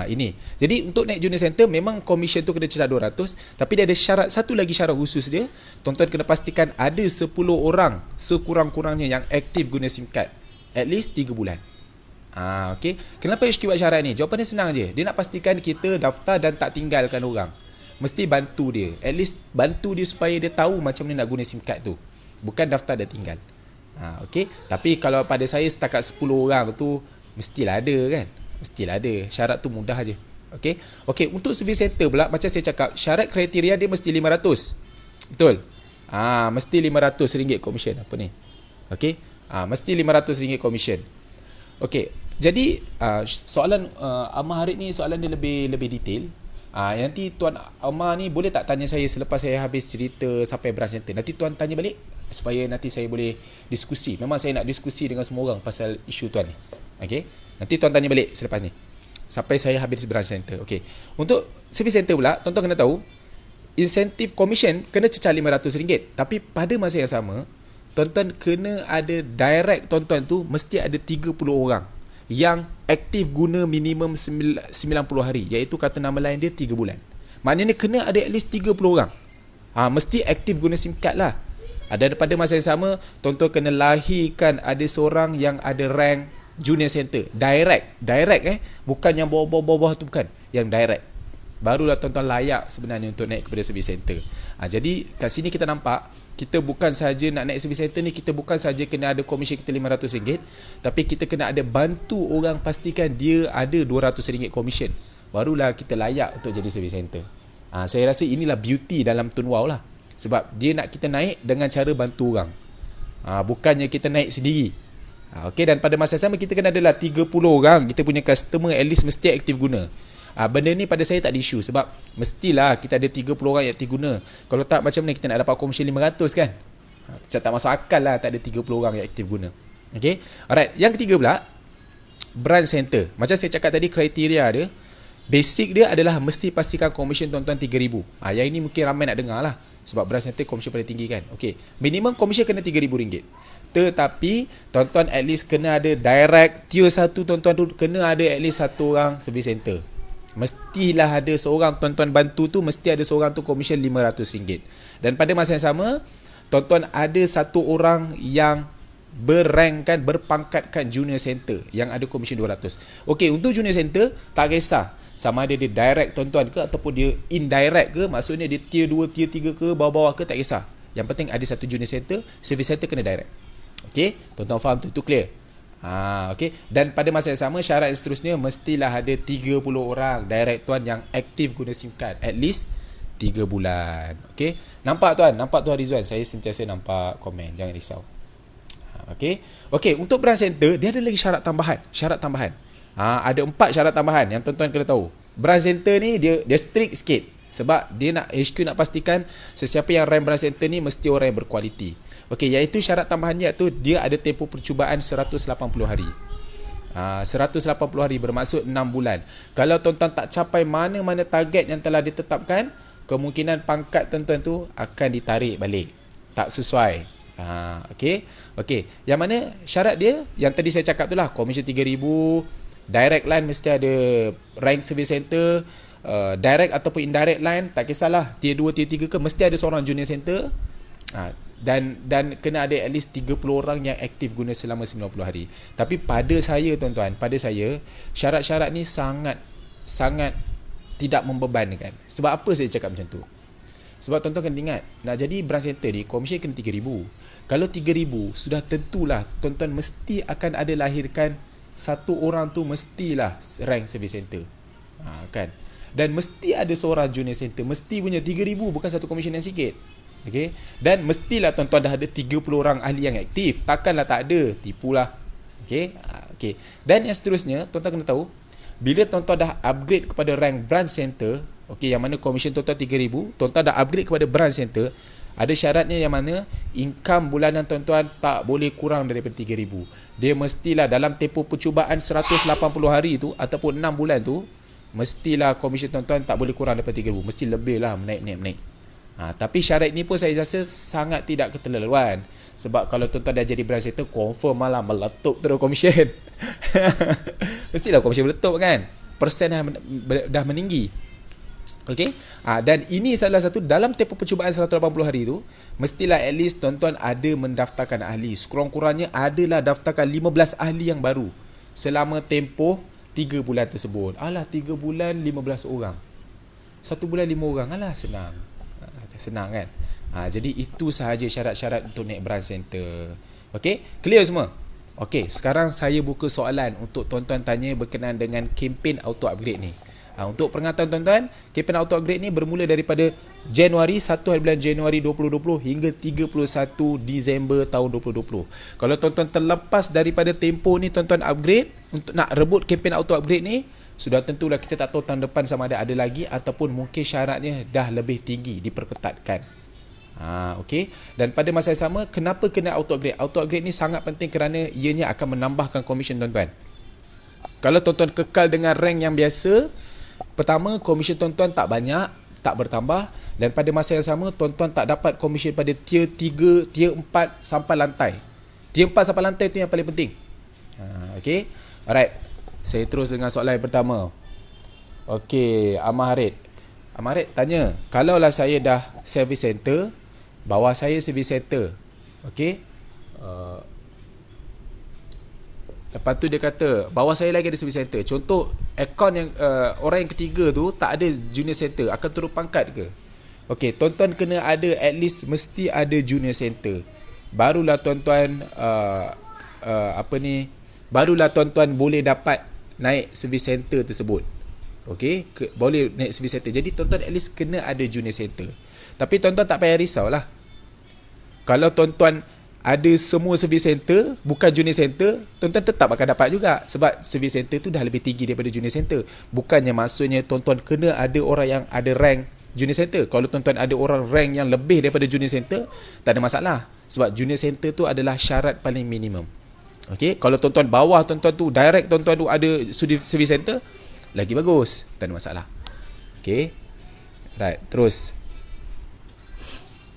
Ini. Jadi untuk naik junior center memang komisen tu kena cecah 200, tapi dia ada syarat, satu lagi syarat khusus dia. Tuan-tuan kena pastikan ada 10 orang sekurang-kurangnya yang aktif guna SIM card at least 3 bulan. Okey. Kenapa HQ buat syarat ni? Jawapan dia senang je. Dia nak pastikan kita daftar dan tak tinggalkan orang. Mesti bantu dia. At least bantu dia supaya dia tahu macam mana nak guna SIM card tu. Bukan daftar dan tinggal. Okey. Tapi kalau pada saya setakat 10 orang tu mestilah ada kan? Mestilah ada. Syarat tu mudah aje. Okey. Okey, untuk service center pula macam saya cakap, syarat kriteria dia mesti 500. Betul? Mesti RM500 komisen apa ni? Okey. Mesti RM500 komisen. Okey. Jadi soalan Amar Harid ni soalan dia lebih detail. Nanti Tuan Amar ni boleh tak tanya saya selepas saya habis cerita sampai branch center. Nanti Tuan tanya balik supaya nanti saya boleh diskusi. Memang saya nak diskusi dengan semua orang pasal isu Tuan ni. Okey. Nanti Tuan tanya balik selepas ni sampai saya habis branch center. Okey. Untuk service center pula, tuan-tuan kena tahu insentif komisen kena cecah RM500. Tapi pada masa yang sama, tuan-tuan kena ada direct, tuan-tuan tu mesti ada 30 orang yang aktif guna minimum 90 hari, iaitu kata nama lain dia 3 bulan. Maknanya kena ada at least 30 orang. Mesti aktif guna SIM card lah. Dan pada masa yang sama, tuan-tuan kena lahirkan ada seorang yang ada rank junior center. Direct, bukan yang bawah-bawah tu, bukan. Yang direct. Barulah tuan-tuan layak sebenarnya untuk naik kepada service center. Jadi kat sini kita nampak, kita bukan saja nak naik service center ni, kita bukan saja kena ada komisen kita RM500, tapi kita kena ada bantu orang pastikan dia ada RM200 komisen. Barulah kita layak untuk jadi service center. Saya rasa inilah beauty dalam Tun Wow lah. Sebab dia nak kita naik dengan cara bantu orang. Bukannya kita naik sendiri. Okay, dan pada masa sama kita kena adalah 30 orang kita punya customer at least mesti aktif guna. Benda ni pada saya tak ada isu, sebab mestilah kita ada 30 orang yang aktif guna. Kalau tak, macam mana kita nak dapat komisen 500 kan? Tak masuk akal lah tak ada 30 orang yang aktif guna. Okay, alright. Yang ketiga pula, branch center. Macam saya cakap tadi, kriteria dia, basic dia adalah mesti pastikan komisen tuan-tuan RM3,000. Yang ini mungkin ramai nak dengar lah, sebab branch center komisen paling tinggi kan. Okay, minimum komisen kena RM3,000. Tetapi tuan-tuan at least kena ada direct tier 1, tuan-tuan tu kena ada at least satu orang service center. Mestilah ada seorang tuan-tuan bantu tu, mesti ada seorang tu komisen RM500. Dan pada masa yang sama, tuan-tuan ada satu orang yang berrankkan, berpangkatkan junior center yang ada komisen 200. Okey, untuk junior center tak kisah sama ada dia direct tuan-tuan ke ataupun dia indirect ke, maksudnya dia tier 2, tier 3 ke, bawah-bawah ke, tak kisah. Yang penting ada satu junior center, service center kena direct. Okey, tuan-tuan faham tu? Itu clear? Okay. Dan pada masa yang sama, syarat yang seterusnya mestilah ada 30 orang direct tuan yang aktif guna SIM card at least 3 bulan. Okay. Nampak tuan Rizwan, saya sentiasa nampak komen, jangan risau. Okay. Untuk branch center dia ada lagi syarat tambahan. Ada 4 syarat tambahan yang tuan-tuan kena tahu. Branch center ni dia strict sikit, sebab dia nak HQ nak pastikan sesiapa yang rank branch center ni mesti orang yang berkualiti. Okey, iaitu syarat tambahannya tu dia ada tempoh percubaan 180 hari. 180 hari bermaksud 6 bulan. Kalau tuan-tuan tak capai mana-mana target yang telah ditetapkan, kemungkinan pangkat tuan-tuan tu akan ditarik balik. Tak sesuai. Okey. Yang mana syarat dia yang tadi saya cakap tu lah, komisen 3,000, direct line mesti ada rank service center, direct ataupun indirect line tak kisahlah, tier 2, tier 3 ke, mesti ada seorang junior center. Dan kena ada at least 30 orang yang aktif guna selama 90 hari. Tapi pada saya tuan-tuan, syarat-syarat ni sangat tidak membebankan. Sebab apa saya cakap macam tu? Sebab tuan-tuan kena ingat, nak jadi branch center ni komisen kena 3,000. Kalau 3,000 sudah tentulah tuan-tuan mesti akan ada lahirkan satu orang tu mestilah rank service center. Kan? Dan mesti ada seorang junior center, mesti punya 3,000, bukan satu komisen yang sikit. Okay. Dan mestilah tuan-tuan dah ada 30 orang ahli yang aktif. Takkanlah tak ada, tipulah. Okay. Dan yang seterusnya, tuan-tuan kena tahu, bila tuan-tuan dah upgrade kepada rank branch center, yang mana komisen tuan-tuan 3,000, tuan-tuan dah upgrade kepada branch center, ada syaratnya yang mana income bulanan tuan-tuan tak boleh kurang daripada 3,000. Dia mestilah dalam tempoh percubaan 180 hari tu ataupun 6 bulan tu, mestilah komisen tuan-tuan tak boleh kurang daripada 3,000. Mesti lebih lah menaik. Tapi syarat ni pun saya rasa sangat tidak keterlaluan. Sebab kalau tuan-tuan dah jadi branch center, confirm malah meletup terus komisen. Mestilah komisen meletup kan. Persen dah meninggi. Okay. Dan ini salah satu dalam tempoh percubaan 180 hari tu, mestilah at least tuan-tuan ada mendaftarkan ahli. Sekurang-kurangnya adalah daftarkan 15 ahli yang baru selama tempoh 3 bulan tersebut. 3 bulan 15 orang. 1 bulan 5 orang. Senang kan? Jadi itu sahaja syarat-syarat untuk naik branch center. Okey, clear semua? Okey, sekarang saya buka soalan untuk tuan-tuan tanya berkenaan dengan kempen auto upgrade ni. Untuk peringatan tuan-tuan, kempen auto upgrade ni bermula daripada Januari 1 hari bulan Januari 2020 hingga 31 Disember tahun 2020. Kalau tuan-tuan terlepas daripada tempoh ni tuan-tuan upgrade untuk nak rebut kempen auto upgrade ni, sudah tentulah kita tak tahu tahun depan sama ada lagi ataupun mungkin syaratnya dah lebih tinggi, diperketatkan. Okey. Dan pada masa yang sama, kenapa kena auto upgrade? Auto upgrade ni sangat penting kerana ianya akan menambahkan komisen tuan-tuan. Kalau tuan-tuan kekal dengan rank yang biasa, pertama komisen tuan-tuan tak banyak, tak bertambah, dan pada masa yang sama tuan-tuan tak dapat komisen pada tier 3, tier 4 sampai lantai. Tier 4 sampai lantai tu yang paling penting. Okey. Alright. Saya terus dengan soalan yang pertama. Okey, Ahmad Harid tanya, kalaulah saya dah service center, bawah saya service center. Okey. Lepas tu dia kata bawah saya lagi ada service center. Contoh akaun yang orang yang ketiga tu tak ada junior center, akan turun pangkat ke? Okey, tuan-tuan kena ada, at least mesti ada junior center. Barulah tuan-tuan barulah tuan-tuan boleh dapat naik service center tersebut. Okey, boleh naik service center. Jadi tuan-tuan at least kena ada junior center. Tapi tuan-tuan tak payah risaulah. Kalau tuan-tuan ada semua service center, bukan junior center, tuan-tuan tetap akan dapat juga. Sebab service center tu dah lebih tinggi daripada junior center. Bukannya maksudnya tuan-tuan kena ada orang yang ada rank junior center. Kalau tuan-tuan ada orang rank yang lebih daripada junior center, tak ada masalah. Sebab junior center tu adalah syarat paling minimum. Okey, kalau tuan-tuan bawah tuan-tuan tu direct tuan-tuan tu ada service center, lagi bagus, tak ada masalah. Okey. Right, terus.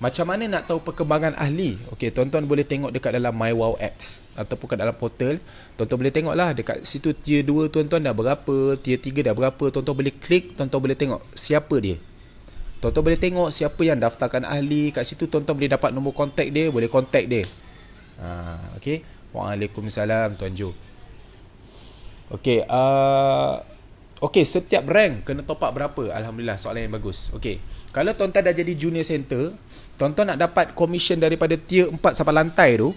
Macam mana nak tahu perkembangan ahli? Okey, tuan-tuan boleh tengok dekat dalam MyWow Apps ataupun kat dalam portal. Tuan-tuan boleh tengoklah dekat situ tier 2 tuan-tuan dah berapa, tier 3 dah berapa. Tuan-tuan boleh klik, tuan-tuan boleh tengok siapa dia. Tuan-tuan boleh tengok siapa yang daftarkan ahli. Kat situ tuan-tuan boleh dapat nombor kontak dia, boleh kontak dia. Okey. Waalaikumsalam Tuan Jo. Okey, okey, setiap rank kena top up berapa? Alhamdulillah, soalan yang bagus. Okey. Kalau tuan-tuan dah jadi junior center, tuan-tuan nak dapat commission daripada tier 4 sampai lantai tu,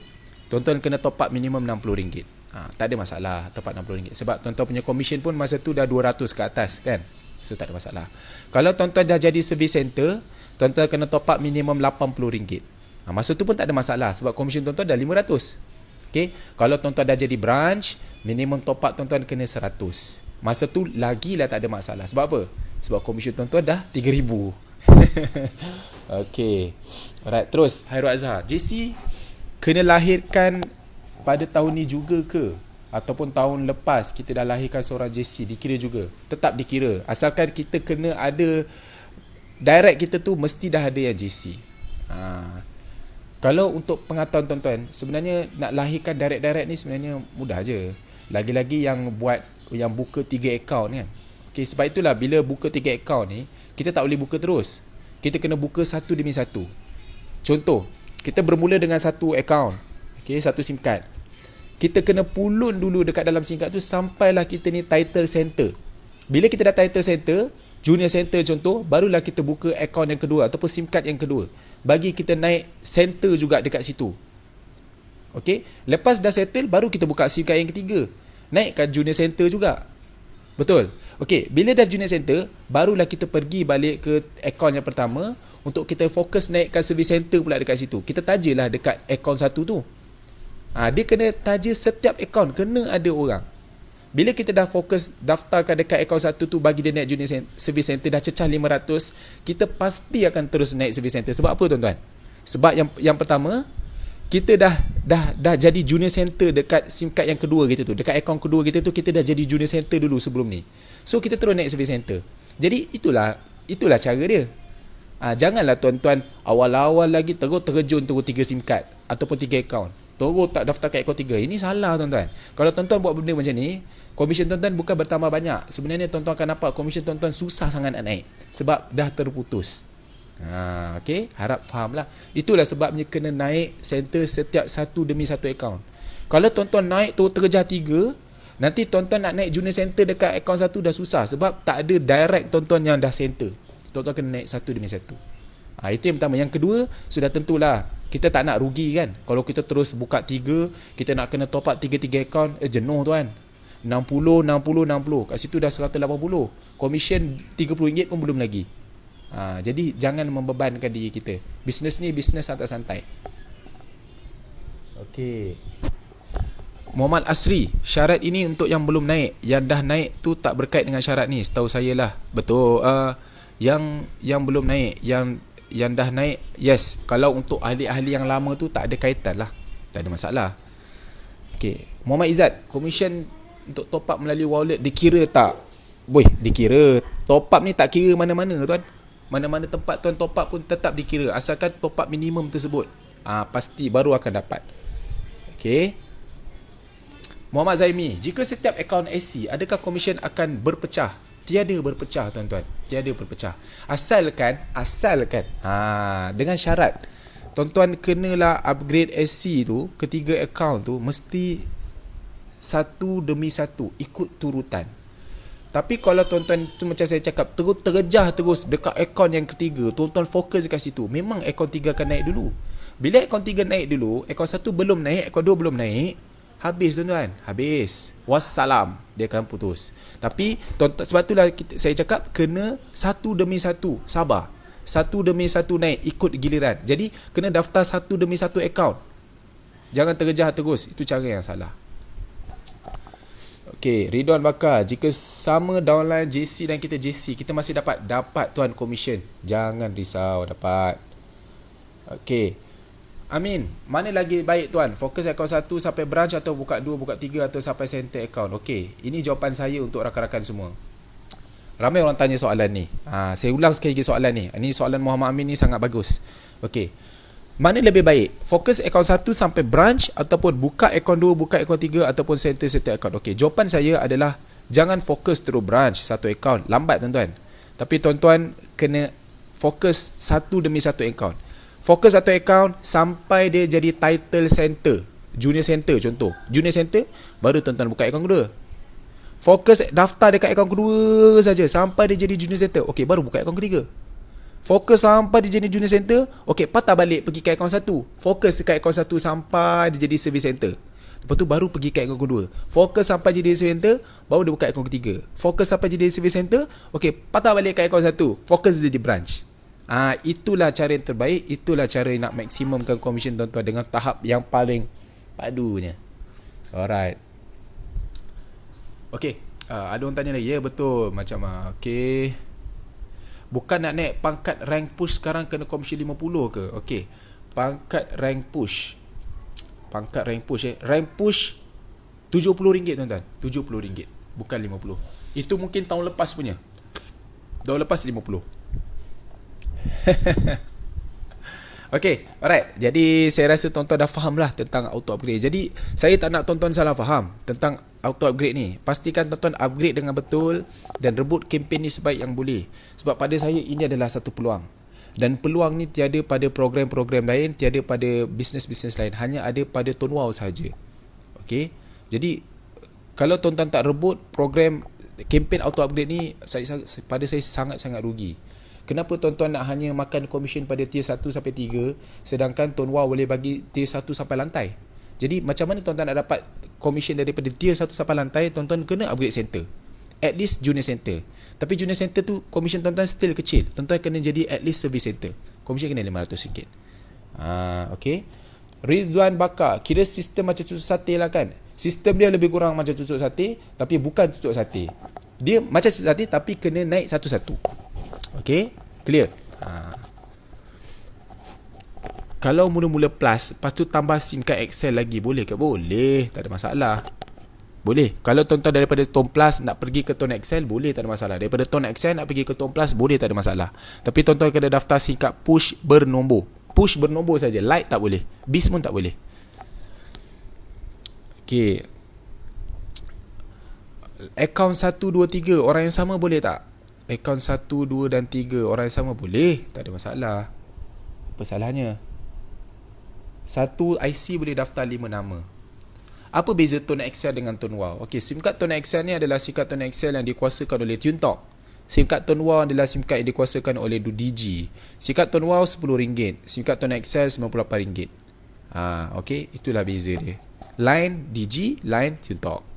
tuan-tuan kena top up minimum RM60. Tak ada masalah top up RM60. Sebab tuan-tuan punya commission pun masa tu dah 200 ke atas kan. So tak ada masalah. Kalau tuan-tuan dah jadi service center, tuan-tuan kena top up minimum RM80. Masa tu pun tak ada masalah sebab commission tuan-tuan dah 500. Okay. Kalau tuan-tuan dah jadi branch, minimum top up tuan-tuan kena 100. Masa tu lagilah tak ada masalah. Sebab apa? Sebab commission tuan-tuan dah 3,000. Okay. Alright, terus Hairul Azhar, JC kena lahirkan pada tahun ni juga ke? Ataupun tahun lepas kita dah lahirkan seorang JC, dikira juga? Tetap dikira. Asalkan kita kena ada direct kita tu mesti dah ada yang JC. Kalau untuk pengetahuan tuan-tuan, sebenarnya nak lahirkan direct-direct ni sebenarnya mudah je. Lagi-lagi yang buka 3 akaun kan. Okay, sebab itulah bila buka 3 akaun ni, kita tak boleh buka terus. Kita kena buka satu demi satu. Contoh, kita bermula dengan satu akaun. Okay, satu SIM card. Kita kena pulun dulu dekat dalam SIM card tu sampailah kita ni title center. Bila kita dah title center, junior center contoh, barulah kita buka akaun yang kedua ataupun SIM card yang kedua. Bagi kita naik center juga dekat situ. Okay, lepas dah settle, baru kita buka SIM card yang ketiga. Naikkan junior center juga. Betul? Okey, bila dah junior center, barulah kita pergi balik ke akaun yang pertama untuk kita fokus naikkan service center pula dekat situ. Kita tajalah dekat akaun satu tu. Dia kena taja setiap akaun, kena ada orang. Bila kita dah fokus daftarkan dekat akaun satu tu, bagi dia naik junior service center, dah cecah 500, kita pasti akan terus naik service center. Sebab apa tuan-tuan? Sebab yang pertama, kita dah jadi junior center dekat SIM card yang kedua kita tu. Dekat akaun kedua kita tu, kita dah jadi junior center dulu sebelum ni. So kita terus naik service center. Jadi itulah cara dia. Janganlah tuan-tuan awal-awal lagi terjun 3 SIM card ataupun 3 akaun. Terus tak daftar kat akaun 3. Ini salah tuan-tuan. Kalau tuan-tuan buat benda macam ni, komisen tuan-tuan bukan bertambah banyak. Sebenarnya tuan-tuan akan nampak komisen tuan-tuan susah sangat nak naik sebab dah terputus. Okay, harap fahamlah. Itulah sebabnya kena naik center setiap satu demi satu akaun. Kalau tuan-tuan naik tu terjah 3, nanti tuan-tuan nak naik junior center dekat akaun satu dah susah sebab tak ada direct tuan-tuan yang dah center. Tuan-tuan kena naik satu demi satu. Itu yang pertama. Yang kedua, sudah tentulah kita tak nak rugi kan. Kalau kita terus buka 3, kita nak kena top up 3 akaun, jenuh tuan. 60 kat situ dah 180. Komisen RM30 pun belum lagi. Jadi jangan membebankan diri kita. Bisnes ni bisnes santai-santai. Okey. Muhammad Asri, syarat ini untuk yang belum naik. Yang dah naik tu tak berkait dengan syarat ni, setahu saya lah. Betul. Yang belum naik, yang dah naik, yes. Kalau untuk ahli-ahli yang lama tu tak ada kaitan lah, tak ada masalah. Okay. Muhammad Izzat, komisen untuk top up melalui wallet dikira tak? Boy, dikira. Top up ni tak kira mana-mana tuan. Mana-mana tempat tuan top up pun tetap dikira, asalkan top up minimum tersebut. Pasti baru akan dapat. Okay. Muhammad Zaimi, jika setiap akaun SC, adakah komisen akan berpecah? Tiada berpecah tuan-tuan. Tiada berpecah. Asalkan dengan syarat. tuan-tuan kenalah upgrade SC tu, ketiga account tu mesti satu demi satu ikut turutan. Tapi kalau tuan-tuan tu macam saya cakap terjah terus dekat akaun yang ketiga, tuan-tuan fokus dekat situ, memang akaun 3 akan naik dulu. Bila akaun 3 naik dulu, akaun 1 belum naik, akaun 2 belum naik, habis tuan-tuan, habis. Wassalam, dia akan putus. Tapi tuan-tuan, sebab itulah saya cakap kena satu demi satu, sabar. Satu demi satu naik, ikut giliran. Jadi kena daftar satu demi satu akaun. Jangan terjah terus, itu cara yang salah. Okey, Ridwan Bakar, jika sama downline JC dan kita JC, kita masih dapat tuan commission. Jangan risau, dapat. Okey. Amin, mana lagi baik tuan? Fokus akaun 1 sampai branch atau buka 2, buka 3 atau sampai center account? Okey, ini jawapan saya untuk rakan-rakan semua. Ramai orang tanya soalan ni. Saya ulang sekali lagi soalan ni. Ini soalan Muhammad Amin ni sangat bagus. Okey. Mana lebih baik? Fokus akaun 1 sampai branch ataupun buka akaun 2, buka akaun 3 ataupun center account? Okey, jawapan saya adalah jangan fokus terus branch satu akaun. Lambat tuan-tuan. Tapi tuan-tuan kena fokus satu demi satu akaun. Fokus satu akaun sampai dia jadi title center, junior center contoh. Junior center baru tuan-tuan buka akaun kedua. Fokus daftar dekat akaun kedua saja sampai dia jadi junior center. Okey, baru buka akaun ketiga. Fokus sampai dia jadi junior center. Okey, patah balik pergi ke akaun 1. Fokus dekat akaun 1 sampai dia jadi service center. Lepas tu baru pergi ke akaun kedua. Fokus sampai jadi service center, baru dia buka akaun ketiga. Fokus sampai jadi service center. Okey, patah balik ke akaun 1. Fokus dia di branch. Itulah cara yang terbaik. Itulah cara nak maksimumkan commission tuan-tuan dengan tahap yang paling padunya. Alright. Okey, ada orang tanya lagi. Ya, betul. Macam okey. Bukan nak naik pangkat rank push sekarang kena commission 50 ke? Okey. Pangkat rank push. Pangkat rank push Rank push RM70 tuan-tuan. RM70. Bukan 50. Itu mungkin tahun lepas punya. Tahun lepas 50. Okey, alright. Jadi saya rasa tuan-tuan dah faham lah tentang auto upgrade. Jadi saya tak nak tuan-tuan salah faham tentang auto upgrade ni. Pastikan tuan-tuan upgrade dengan betul dan rebut kempen ni sebaik yang boleh. Sebab pada saya ini adalah satu peluang. Dan peluang ni tiada pada program-program lain, tiada pada bisnes-bisnes lain, hanya ada pada Tonwau sahaja. Okey. Jadi kalau tuan-tuan tak rebut program kempen auto upgrade ni, pada saya sangat-sangat rugi. Kenapa tuan-tuan nak hanya makan komisen pada tier 1 sampai 3 sedangkan Tonwau boleh bagi tier 1 sampai lantai? Jadi macam mana tuan-tuan nak dapat komisen daripada tier 1 sampai lantai? Tuan-tuan kena upgrade center. At least junior center. Tapi junior center tu komisen tuan-tuan still kecil. Tuan-tuan kena jadi at least service center. Komisen kena RM500. Okay. Rizwan Bakar, kira sistem macam tusuk sate lah kan? Sistem dia lebih kurang macam tusuk sate, tapi bukan tusuk sate. Dia macam tusuk sate tapi kena naik satu-satu. Okay, clear. Kalau mula-mula plus, lepas tu tambah SIM card Excel lagi, boleh ke? Boleh, tak ada masalah. Boleh. Kalau tuan-tuan daripada Tone Plus nak pergi ke Tone Excel, boleh, tak ada masalah. Daripada Tone Excel nak pergi ke Tone Plus, boleh, tak ada masalah. Tapi tuan-tuan kena daftar SIM card push bernombor. Push bernombor saja. Light tak boleh. Bis pun tak boleh. Okay. Akaun 1, 2, 3 orang yang sama boleh tak? Akaun 1, 2 dan 3 orang yang sama boleh, tak ada masalah. Apa salahnya? Satu IC boleh daftar 5 nama. Apa beza Tone Excel dengan Tonwau? Okey, SIM card Tone Excel ni adalah SIM card Tone Excel yang dikuasakan oleh TuneTalk. SIM card Tonwau adalah SIM card yang dikuasakan oleh DiGi. SIM card Tonwau RM10, SIM card Tone Excel RM98. Okey, itulah beza dia. Line DiGi, line TuneTalk.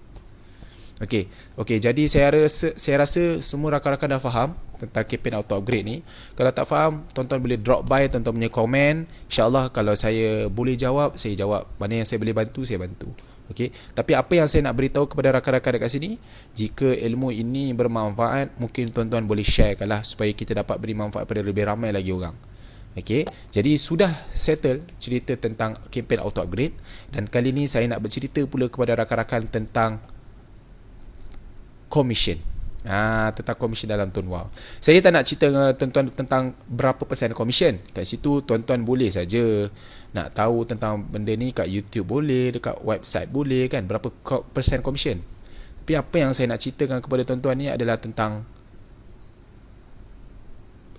Okey, jadi saya rasa semua rakan-rakan dah faham tentang kempen auto upgrade ni. Kalau tak faham, tuan-tuan boleh drop by tuan-tuan punya komen. InsyaAllah kalau saya boleh jawab, saya jawab. Mana yang saya boleh bantu, saya bantu. Okey, tapi apa yang saya nak beritahu kepada rakan-rakan dekat sini, jika ilmu ini bermanfaat, mungkin tuan-tuan boleh sharekan lah supaya kita dapat beri manfaat pada lebih ramai lagi orang. Okey, jadi sudah settle cerita tentang kempen auto upgrade, dan kali ni saya nak bercerita pula kepada rakan-rakan tentang commission. Tentang commission dalam Tonwau. Saya tak nak cerita dengan tuan-tuan tentang berapa persen commission. Kat situ tuan-tuan boleh saja nak tahu tentang benda ni kat YouTube boleh, dekat website boleh kan, berapa persen commission. Tapi apa yang saya nak ceritakan kepada tuan-tuan ni adalah tentang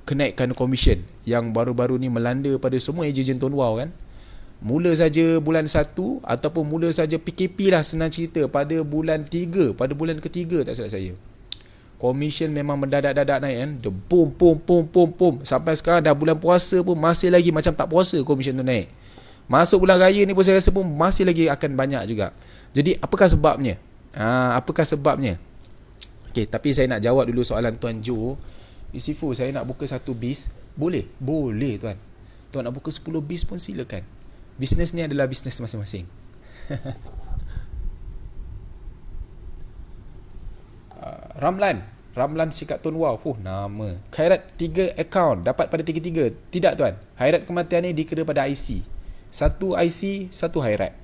kenaikan komisen yang baru-baru ni melanda pada semua ejen Tuan Wow kan. Mula saja bulan 1 ataupun mula saja PKP lah, senang cerita, pada bulan 3, pada bulan ketiga tak salah saya, komisen memang mendadak-dadak naik kan. Dia pum. Sampai sekarang dah bulan puasa pun masih lagi macam tak puasa komisen tu naik. Masuk bulan raya ni pun saya rasa pun masih lagi akan banyak juga. Jadi apakah sebabnya? Apakah sebabnya? Okey, tapi saya nak jawab dulu soalan Tuan Jo. Sifu, saya nak buka 1 bis. Boleh? Boleh tuan. Tuan nak buka 10 bis pun silakan. Bisnes ni adalah bisnes masing-masing. Ramlan Sikat Tuan Wow. Nama. Khairat 3 akaun dapat pada 3-3. Tidak tuan. Khairat kematian ni dikira pada IC. 1 IC, 1 khairat.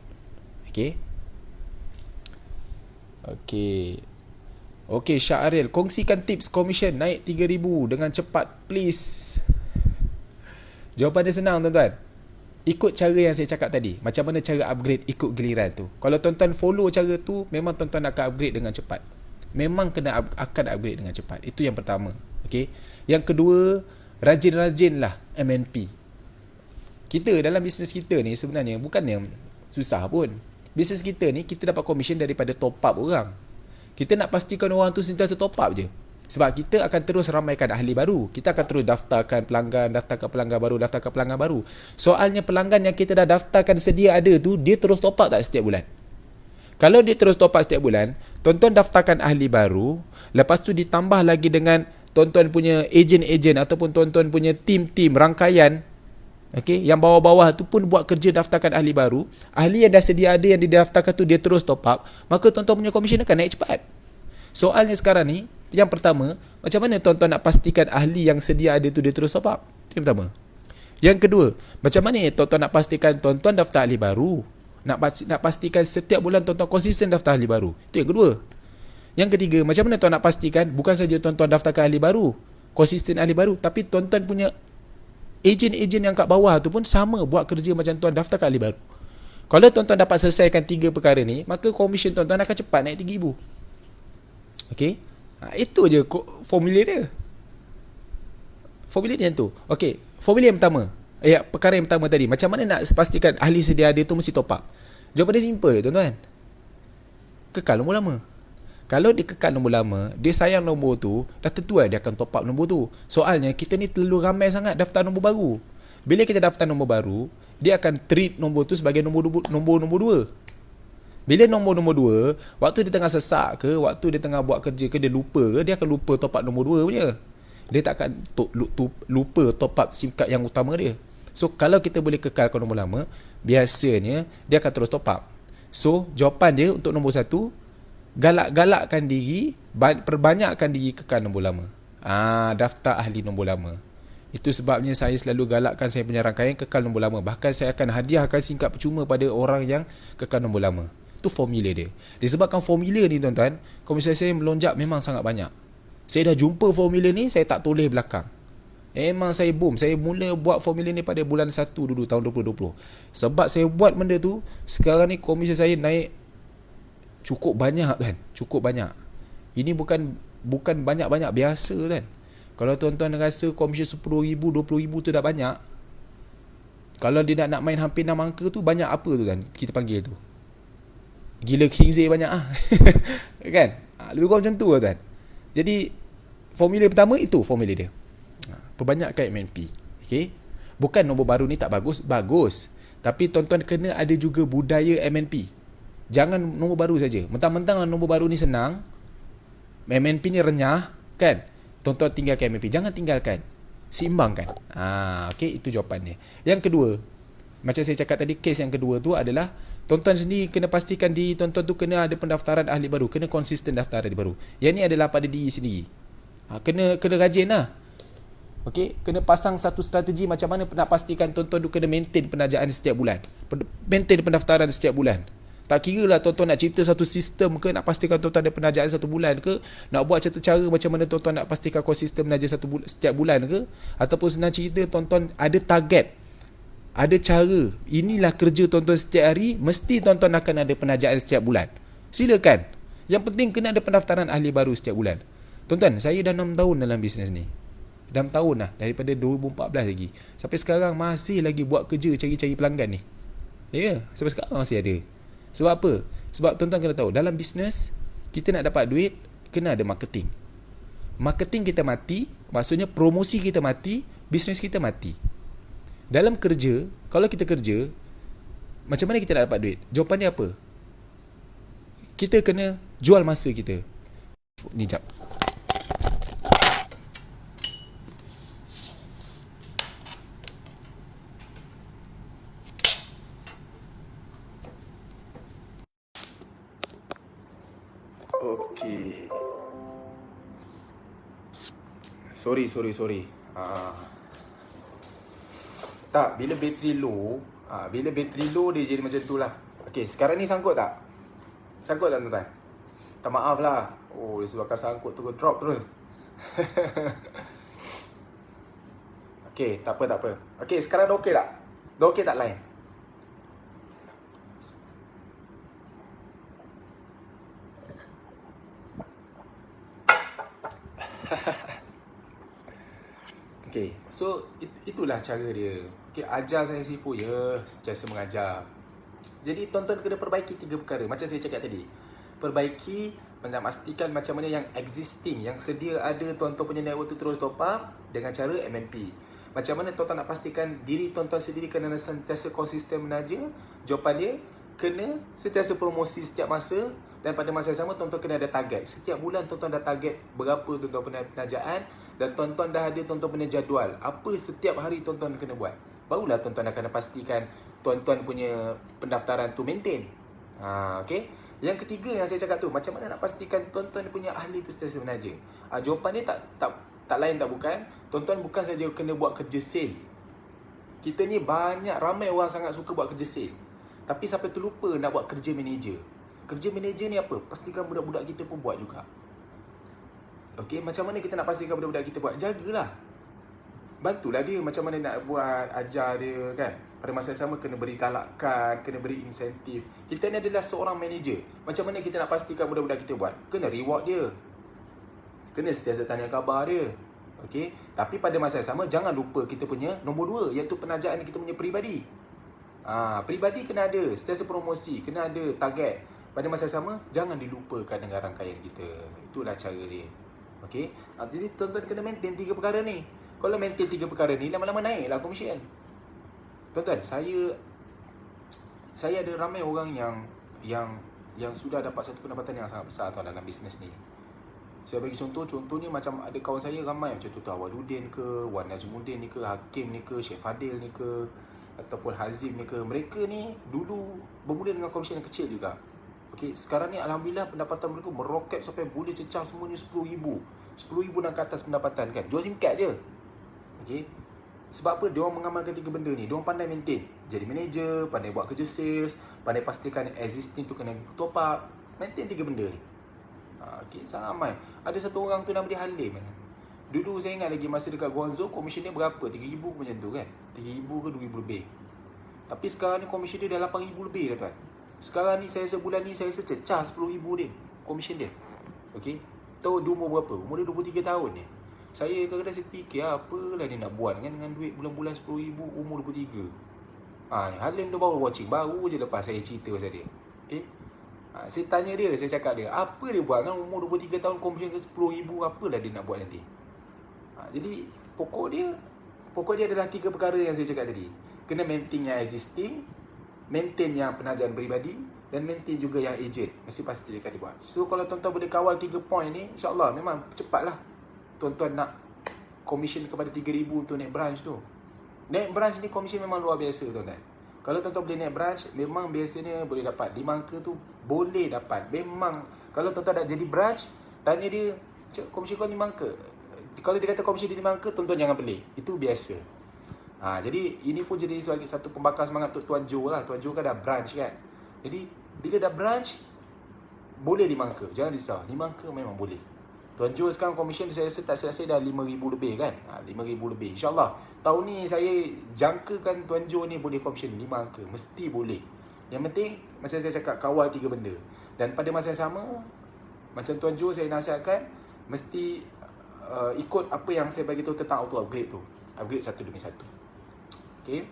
Okey, Syahril, kongsikan tips komisen naik 3,000 dengan cepat please. Jawapan dia senang tuan-tuan. Ikut cara yang saya cakap tadi. Macam mana cara upgrade ikut giliran tu. Kalau tuan-tuan follow cara tu, memang tuan-tuan akan upgrade dengan cepat. Memang akan upgrade dengan cepat. Itu yang pertama. Okey. Yang kedua, rajin-rajinlah MNP. Kita dalam bisnes kita ni sebenarnya bukannya susah pun. Bisnes kita ni kita dapat komisen daripada top up orang. Kita nak pastikan orang tu sentiasa top up je. Sebab kita akan terus ramaikan ahli baru. Kita akan terus daftarkan pelanggan baru. Soalnya pelanggan yang kita dah daftarkan sedia ada tu, dia terus top up tak setiap bulan? Kalau dia terus top up setiap bulan, tuan-tuan daftarkan ahli baru, lepas tu ditambah lagi dengan tuan-tuan punya ejen-ejen ataupun tuan-tuan punya tim-tim rangkaian, yang bawah-bawah tu pun buat kerja daftarkan ahli baru. Ahli yang dah sedia ada yang didaftarkan tu dia terus top up, maka tuan-tuan punya komisen akan naik cepat. Soalnya sekarang ni, yang pertama, macam mana tuan-tuan nak pastikan ahli yang sedia ada tu dia terus top up? Itu yang pertama. Yang kedua, macam mana tuan-tuan nak pastikan tuan-tuan daftar ahli baru? Nak pastikan setiap bulan tuan-tuan konsisten daftar ahli baru. Itu yang kedua. Yang ketiga, macam mana tuan nak pastikan bukan saja tuan-tuan daftarkan ahli baru, konsisten ahli baru, tapi tuan-tuan punya ejen-ejen yang kat bawah tu pun sama buat kerja macam tuan daftarkan ahli baru. Kalau tuan-tuan dapat selesaikan 3 perkara ni, maka komisen tuan-tuan akan cepat naik 3,000. Itu je formula dia. Formula dia tu. Formula yang pertama. Perkara yang pertama tadi, macam mana nak pastikan ahli sedia ada tu mesti top up? Jawapan dia simple tuan-tuan. Kekal nombor lama. Kalau dia kekal nombor lama, dia sayang nombor tu, dah tentu dia akan top up nombor tu. Soalnya kita ni terlalu ramai sangat daftar nombor baru. Bila kita daftar nombor baru, dia akan treat nombor tu sebagai nombor 2. Bila nombor 2, waktu dia tengah sesak ke, waktu dia tengah buat kerja ke, dia lupa ke, dia akan lupa top up nombor 2 punya. Dia tak akan lupa top up SIM card yang utama dia. So kalau kita boleh kekalkan nombor lama, biasanya dia akan terus top up. So jawapan dia untuk nombor 1, galak-galakkan diri, perbanyakkan diri kekal nombor lama. Daftar ahli nombor lama. Itu sebabnya saya selalu galakkan saya punya rangkaian kekal nombor lama. Bahkan saya akan hadiahkan SIM card percuma pada orang yang kekal nombor lama. Itu formula dia. Disebabkan formula ni tuan-tuan, komisen saya melonjak memang sangat banyak. Saya dah jumpa formula ni, saya tak toleh belakang. Memang saya boom. Saya mula buat formula ni pada bulan 1 dulu tahun 2020. Sebab saya buat benda tu, sekarang ni komisen saya naik cukup banyak kan. Cukup banyak. Ini bukan banyak-banyak biasa kan. Kalau tuan-tuan rasa komisen 10,000, 20,000 tu dah banyak, kalau dia nak main hampir 6 angka tu, banyak apa tu kan kita panggil tu? Gila Kingsley banyak kan? Lebih kurang macam tu lah tuan. Jadi formula pertama itu formula dia. Perbanyakkan MNP. Bukan nombor baru ni tak bagus, bagus. Tapi tuan-tuan kena ada juga budaya MNP. Jangan nombor baru saja. Mentang-mentang nombor baru ni senang, MNP ni renyah kan? Tuan-tuan tinggalkan MNP. Jangan tinggalkan. Seimbangkan. Itu jawapan dia. Yang kedua, macam saya cakap tadi, kes yang kedua tu adalah tuan-tuan sendiri kena pastikan diri tuan-tuan tu kena ada pendaftaran ahli baru, kena konsisten daftar ahli baru. Yang ni adalah pada diri sendiri. Kena rajin lah. Kena pasang satu strategi macam mana nak pastikan tuan-tuan tu kena maintain penajaan setiap bulan, maintain pendaftaran setiap bulan. Tak kira lah tuan-tuan nak cipta satu sistem ke, nak pastikan tuan-tuan ada penajaan 1 bulan ke, nak buat satu cara macam mana tuan-tuan nak pastikan konsisten menaja setiap bulan ke, ataupun senang cerita tuan-tuan ada target, ada cara. Inilah kerja tuan-tuan setiap hari, mesti tuan-tuan akan ada penajaan setiap bulan. Silakan. Yang penting kena ada pendaftaran ahli baru setiap bulan. Tuan-tuan, saya dah 6 tahun dalam bisnes ni. 6 tahun lah, daripada 2014 lagi. Sampai sekarang masih lagi buat kerja cari-cari pelanggan ni. Ya, sampai sekarang masih ada. Sebab apa? Sebab tuan-tuan kena tahu, dalam bisnes, kita nak dapat duit, kena ada marketing. Marketing kita mati, maksudnya promosi kita mati, bisnes kita mati. Dalam kerja, kalau kita kerja, macam mana kita nak dapat duit? Jawapan dia apa? Kita kena jual masa kita. Ni jap. Okey. Sorry. Tak, bila bateri low, dia jadi macam tu lah. Okey, sekarang ni sangkut tak? Sangkut tak tuan-tuan? Tak, maaf lah. Oh, disebabkan sangkut tu drop terus. Okey, tak apa. Okey, sekarang dah okey tak? Dah okey tak line? Okay, so itulah cara dia. Okay, ajar saya Sifu, ya, sentiasa mengajar. Jadi tuan-tuan kena perbaiki 3 perkara. Macam saya cakap tadi, perbaiki, memastikan macam mana yang existing, yang sedia ada tuan-tuan punya network tu terus top up dengan cara MNP. Macam mana tuan-tuan nak pastikan diri tuan-tuan sendiri kena sentiasa konsisten menaja? Jawapan dia, kena sentiasa promosi setiap masa. Dan pada masa yang sama, tuan-tuan kena ada target. Setiap bulan tuan-tuan dah target berapa tuan-tuan punya penajaan. Dan tuan-tuan dah ada tuan-tuan punya jadual. Apa setiap hari tuan-tuan kena buat. Barulah tuan-tuan akan pastikan tuan-tuan punya pendaftaran tu maintain. Okay. Yang ketiga yang saya cakap tu, macam mana nak pastikan tuan-tuan punya ahli tu sentiasa menaja. Jawapan dia tak lain tak bukan. Tuan-tuan bukan saja kena buat kerja sale. Kita ni ramai orang sangat suka buat kerja sale. Tapi sampai terlupa nak buat kerja manager. Kerja manager ni apa? Pastikan budak-budak kita pun buat juga. Okey, macam mana kita nak pastikan budak-budak kita buat? Jagalah. Bantulah dia macam mana nak buat, ajar dia kan. Pada masa yang sama kena beri galakan, kena beri insentif. Kita ni adalah seorang manager. Macam mana kita nak pastikan budak-budak kita buat? Kena reward dia. Kena sentiasa tanya khabar dia. Okey, tapi pada masa yang sama jangan lupa kita punya nombor 2, iaitu penajaan kita punya peribadi. Peribadi kena ada, sentiasa promosi, kena ada target. Pada masa yang sama, jangan dilupakan dengan rangkaian kita. Itulah cara dia. Okey. Jadi tuan-tuan kena maintain 3 perkara ni. Kalau maintain 3 perkara ni, lama-lama naiklah komisen. Tuan-tuan, saya ada ramai orang yang sudah dapat satu pendapatan yang sangat besar tuan dalam bisnes ni. Saya bagi contohnya macam ada kawan saya ramai macam tu, Awaluddin ke, Wan Najmuddin ni ke, Hakim ni ke, Syekh Fadil ni ke, ataupun Hazim ni ke. Mereka ni dulu bermula dengan komisen yang kecil juga. Okey, sekarang ni alhamdulillah pendapatan mereka meroket sampai boleh cecah semuanya 10,000. 10,000 dan ke atas pendapatan kan. Jual SIM card je. Okey. Sebab apa? Diorang mengamalkan 3 benda ni. Diorang pandai maintain. Jadi manager, pandai buat kerja sales, pandai pastikan existing tu kena top up. Maintain 3 benda ni. Okey, sangat ramai. Ada satu orang tu nama dia Halim kan. Dulu saya ingat lagi masa dekat Guangzhou, komisen dia berapa? 3,000 macam tu kan. 3,000 ke 2,000 lebih. Tapi sekarang ni komisen dia dah 8,000 lebih dah tuan. Sekarang ni saya sebulan ni saya sececah 10,000 dia komisen dia. Okey. Tahu dia umur berapa? Umur dia 23 tahun ni. Saya kadang-kadang saya fikir apalah dia nak buat kan dengan duit bulan-bulan 10,000 umur 23. Halim tu baru watching, baru je lepas saya cerita pasal dia. Okey. Saya tanya dia, saya cakap dia, apa dia buat kan umur 23 tahun komisen ke 10,000, apalah dia nak buat nanti. Jadi pokok dia adalah 3 perkara yang saya cakap tadi. Kena maintain yang existing, maintain yang penajaan peribadi, dan maintain juga yang agent. Mesti pasti dia akan dibuat. So kalau tuan-tuan boleh kawal 3 point ni, insyaAllah memang cepatlah tuan-tuan nak komisen kepada 3,000 untuk naik branch tu. Naik branch ni komisen memang luar biasa tuan-tuan. Kalau tuan-tuan boleh naik branch, memang biasanya boleh dapat 5 angka tu, boleh dapat. Memang kalau tuan-tuan nak jadi branch, tanya dia, "Cik, komisen kau 5 angka?" Kalau dia kata komisen dia 5 angka, tuan-tuan jangan beli. Itu biasa. Jadi ini pun jadi sebagai satu pembakar semangat untuk Tuan Jo lah. Tuan Jo kan dah branch kan. Jadi bila dah branch, boleh 5 angka. Jangan risau, 5 angka memang boleh. Tuan Jo sekarang komisen saya rasa tak selesai dah 5,000 lebih kan. 5,000 lebih. InsyaAllah tahun ni saya jangkakan Tuan Jo ni boleh komisen 5 angka. Mesti boleh. Yang penting, macam saya cakap, kawal 3 benda. Dan pada masa yang sama, macam Tuan Jo saya nasihatkan, mesti ikut apa yang saya bagi tahu tentang auto upgrade tu. Upgrade satu demi satu. Okay.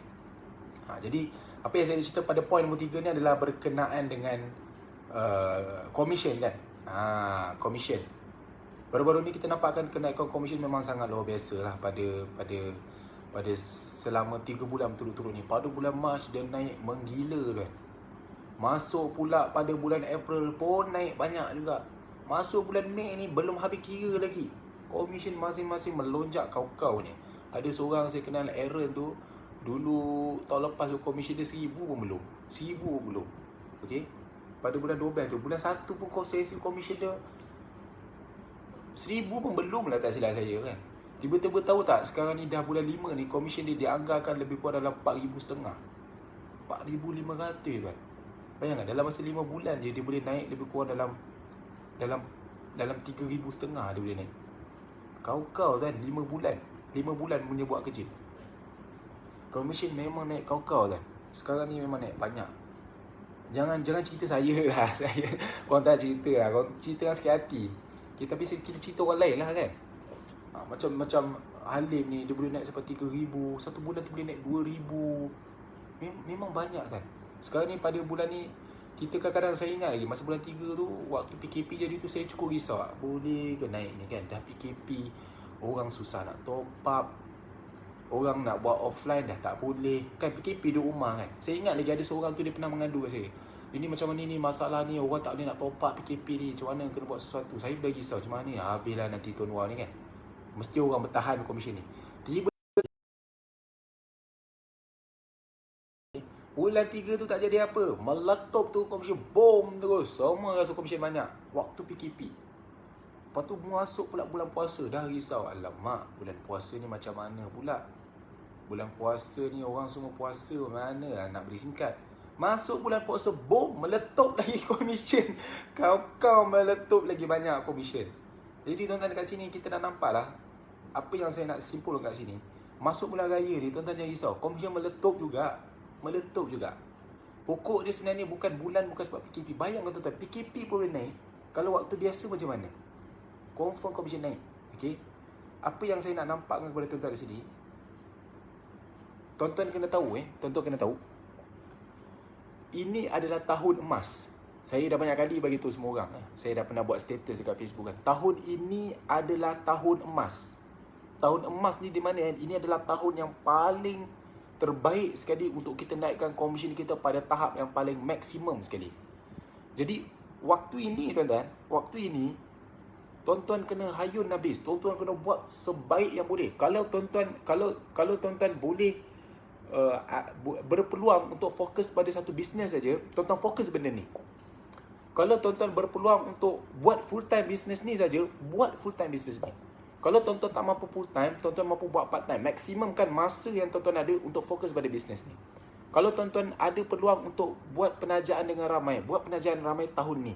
Jadi apa yang saya cerita pada poin nombor 3 ni adalah berkenaan dengan commission kan. Commission. Baru-baru ni kita nampakkan kenaikan commission memang sangat luar biasa lah pada selama 3 bulan berturut-turut ni. Pada bulan Mac dia naik menggila tu kan. Masuk pula pada bulan April pun naik banyak juga. Masuk bulan Mei ni belum habis kira lagi. Commission masing-masing melonjak kau-kau ni. Ada seorang saya kenal Aaron tu, dulu tahun lepas tu commission dia 1000 pun belum. 1000 pun belum. Okay. Pada bulan 12 tu, bulan 1 pun sesi commission dia 1000 pun belum lah, tak silap saya kan. Tiba-tiba tahu tak, sekarang ni dah bulan 5 ni, commission dia dianggarkan lebih kurang dalam 4,500. 4,500 kan. Bayangkan dalam masa 5 bulan je dia boleh naik lebih kurang dalam 3,500 dia boleh naik. Kau-kau kan 5 bulan. 5 bulan punya buat kerja. Commission memang naik kau-kau kan. Sekarang ni memang naik banyak. Jangan cerita saya lah. Korang tak cerita lah. Korang cerita dengan sikit hati. Tapi kita cerita orang lain lah kan. Macam Halim ni, dia boleh naik sampai 3,000. Satu bulan tu boleh naik 2,000. Memang banyak kan. Sekarang ni pada bulan ni, kita kadang-kadang saya ingat lagi masa bulan 3 tu, waktu PKP jadi tu saya cukup risau. Boleh ke naik ni kan. Dah PKP, orang susah nak top up. Orang nak buat offline dah tak boleh. Kan PKP di rumah kan. Saya ingat lagi ada seorang tu dia pernah mengadu kat saya. Ini macam mana ni masalah ni, orang tak boleh nak top up PKP ni, macam mana kena buat sesuatu. Saya dah risau macam mana ni, habislah nanti Tuan Wah ni kan. Mesti orang bertahan komisen ni. Tiba bulan 3 tu tak jadi apa, meletup tu komisen, bom terus. Semua rasa komisen banyak waktu PKP. Lepas tu masuk pula bulan puasa, dah risau. Alamak, bulan puasa ni macam mana pula. Bulan puasa ni orang semua puasa, mana lah nak beli SIM card. Masuk bulan puasa, bom, meletup lagi komisen. Kau meletup lagi banyak komisen. Jadi tuan-tuan dekat sini kita dah nampak lah apa yang saya nak simpulkan kat sini. Masuk bulan raya ni, tuan-tuan jangan risau, komisen meletup juga. Meletup juga. Pokok dia sebenarnya bukan sebab PKP. Bayangkan tuan-tuan, PKP pun boleh naik. Kalau waktu biasa macam mana? Confirm komisen naik. Okay? Apa yang saya nak nampakkan kepada tuan-tuan di sini, tuan-tuan kena tahu tuan-tuan kena tahu, ini adalah tahun emas. Saya dah banyak kali bagi tahu semua orang. Saya dah pernah buat status dekat Facebook kan. Tahun ini adalah tahun emas. Tahun emas ni di mana? Ini adalah tahun yang paling terbaik sekali untuk kita naikkan komisen kita pada tahap yang paling maksimum sekali. Jadi waktu ini tuan-tuan, tuan-tuan kena hayun habis. Tuan-tuan kena buat sebaik yang boleh. Kalau tuan-tuan boleh berpeluang untuk fokus pada satu bisnes saja, tuan-tuan fokus benda ni. Kalau tuan-tuan berpeluang untuk buat full time bisnes ni saja, buat full time bisnes ni. Kalau tuan-tuan tak mampu full time, tuan-tuan mampu buat part time. Maksimumkan masa yang tuan-tuan ada untuk fokus pada bisnes ni. Kalau tuan-tuan ada peluang untuk buat penajaan dengan ramai, buat penajaan ramai tahun ni.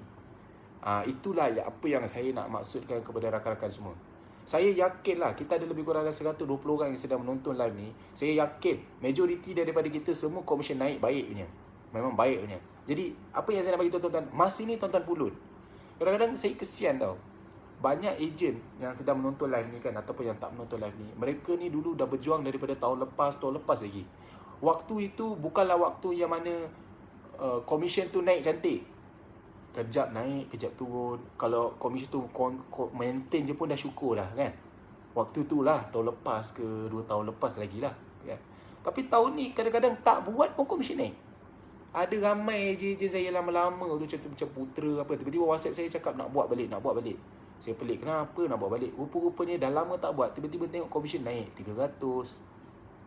Itulah apa yang saya nak maksudkan kepada rakan-rakan semua. Saya yakinlah kita ada lebih kurang 120 orang yang sedang menonton live ni. Saya yakin majoriti daripada kita semua komisen naik baik punya. Memang baik punya. Jadi apa yang saya nak bagi tuan-tuan, masa ni tuan-tuan pulut. Kadang-kadang saya kesian tau. Banyak ejen yang sedang menonton live ni kan, ataupun yang tak menonton live ni, mereka ni dulu dah berjuang daripada tahun lepas lagi. Waktu itu bukanlah waktu yang mana komisen tu naik cantik. Kejap naik, kejap turun. Kalau komisen tu maintain je pun dah syukur dah kan. Waktu tu lah, tahun lepas ke 2 tahun lepas lagi lah kan? Tapi tahun ni kadang-kadang tak buat pun komisen naik. Ada ramai ejen saya lama-lama tu macam Putra apa, tiba-tiba WhatsApp saya cakap nak buat balik. Saya pelik, kenapa nak buat balik? Rupa-rupanya dah lama tak buat, tiba-tiba tengok komisen naik 300,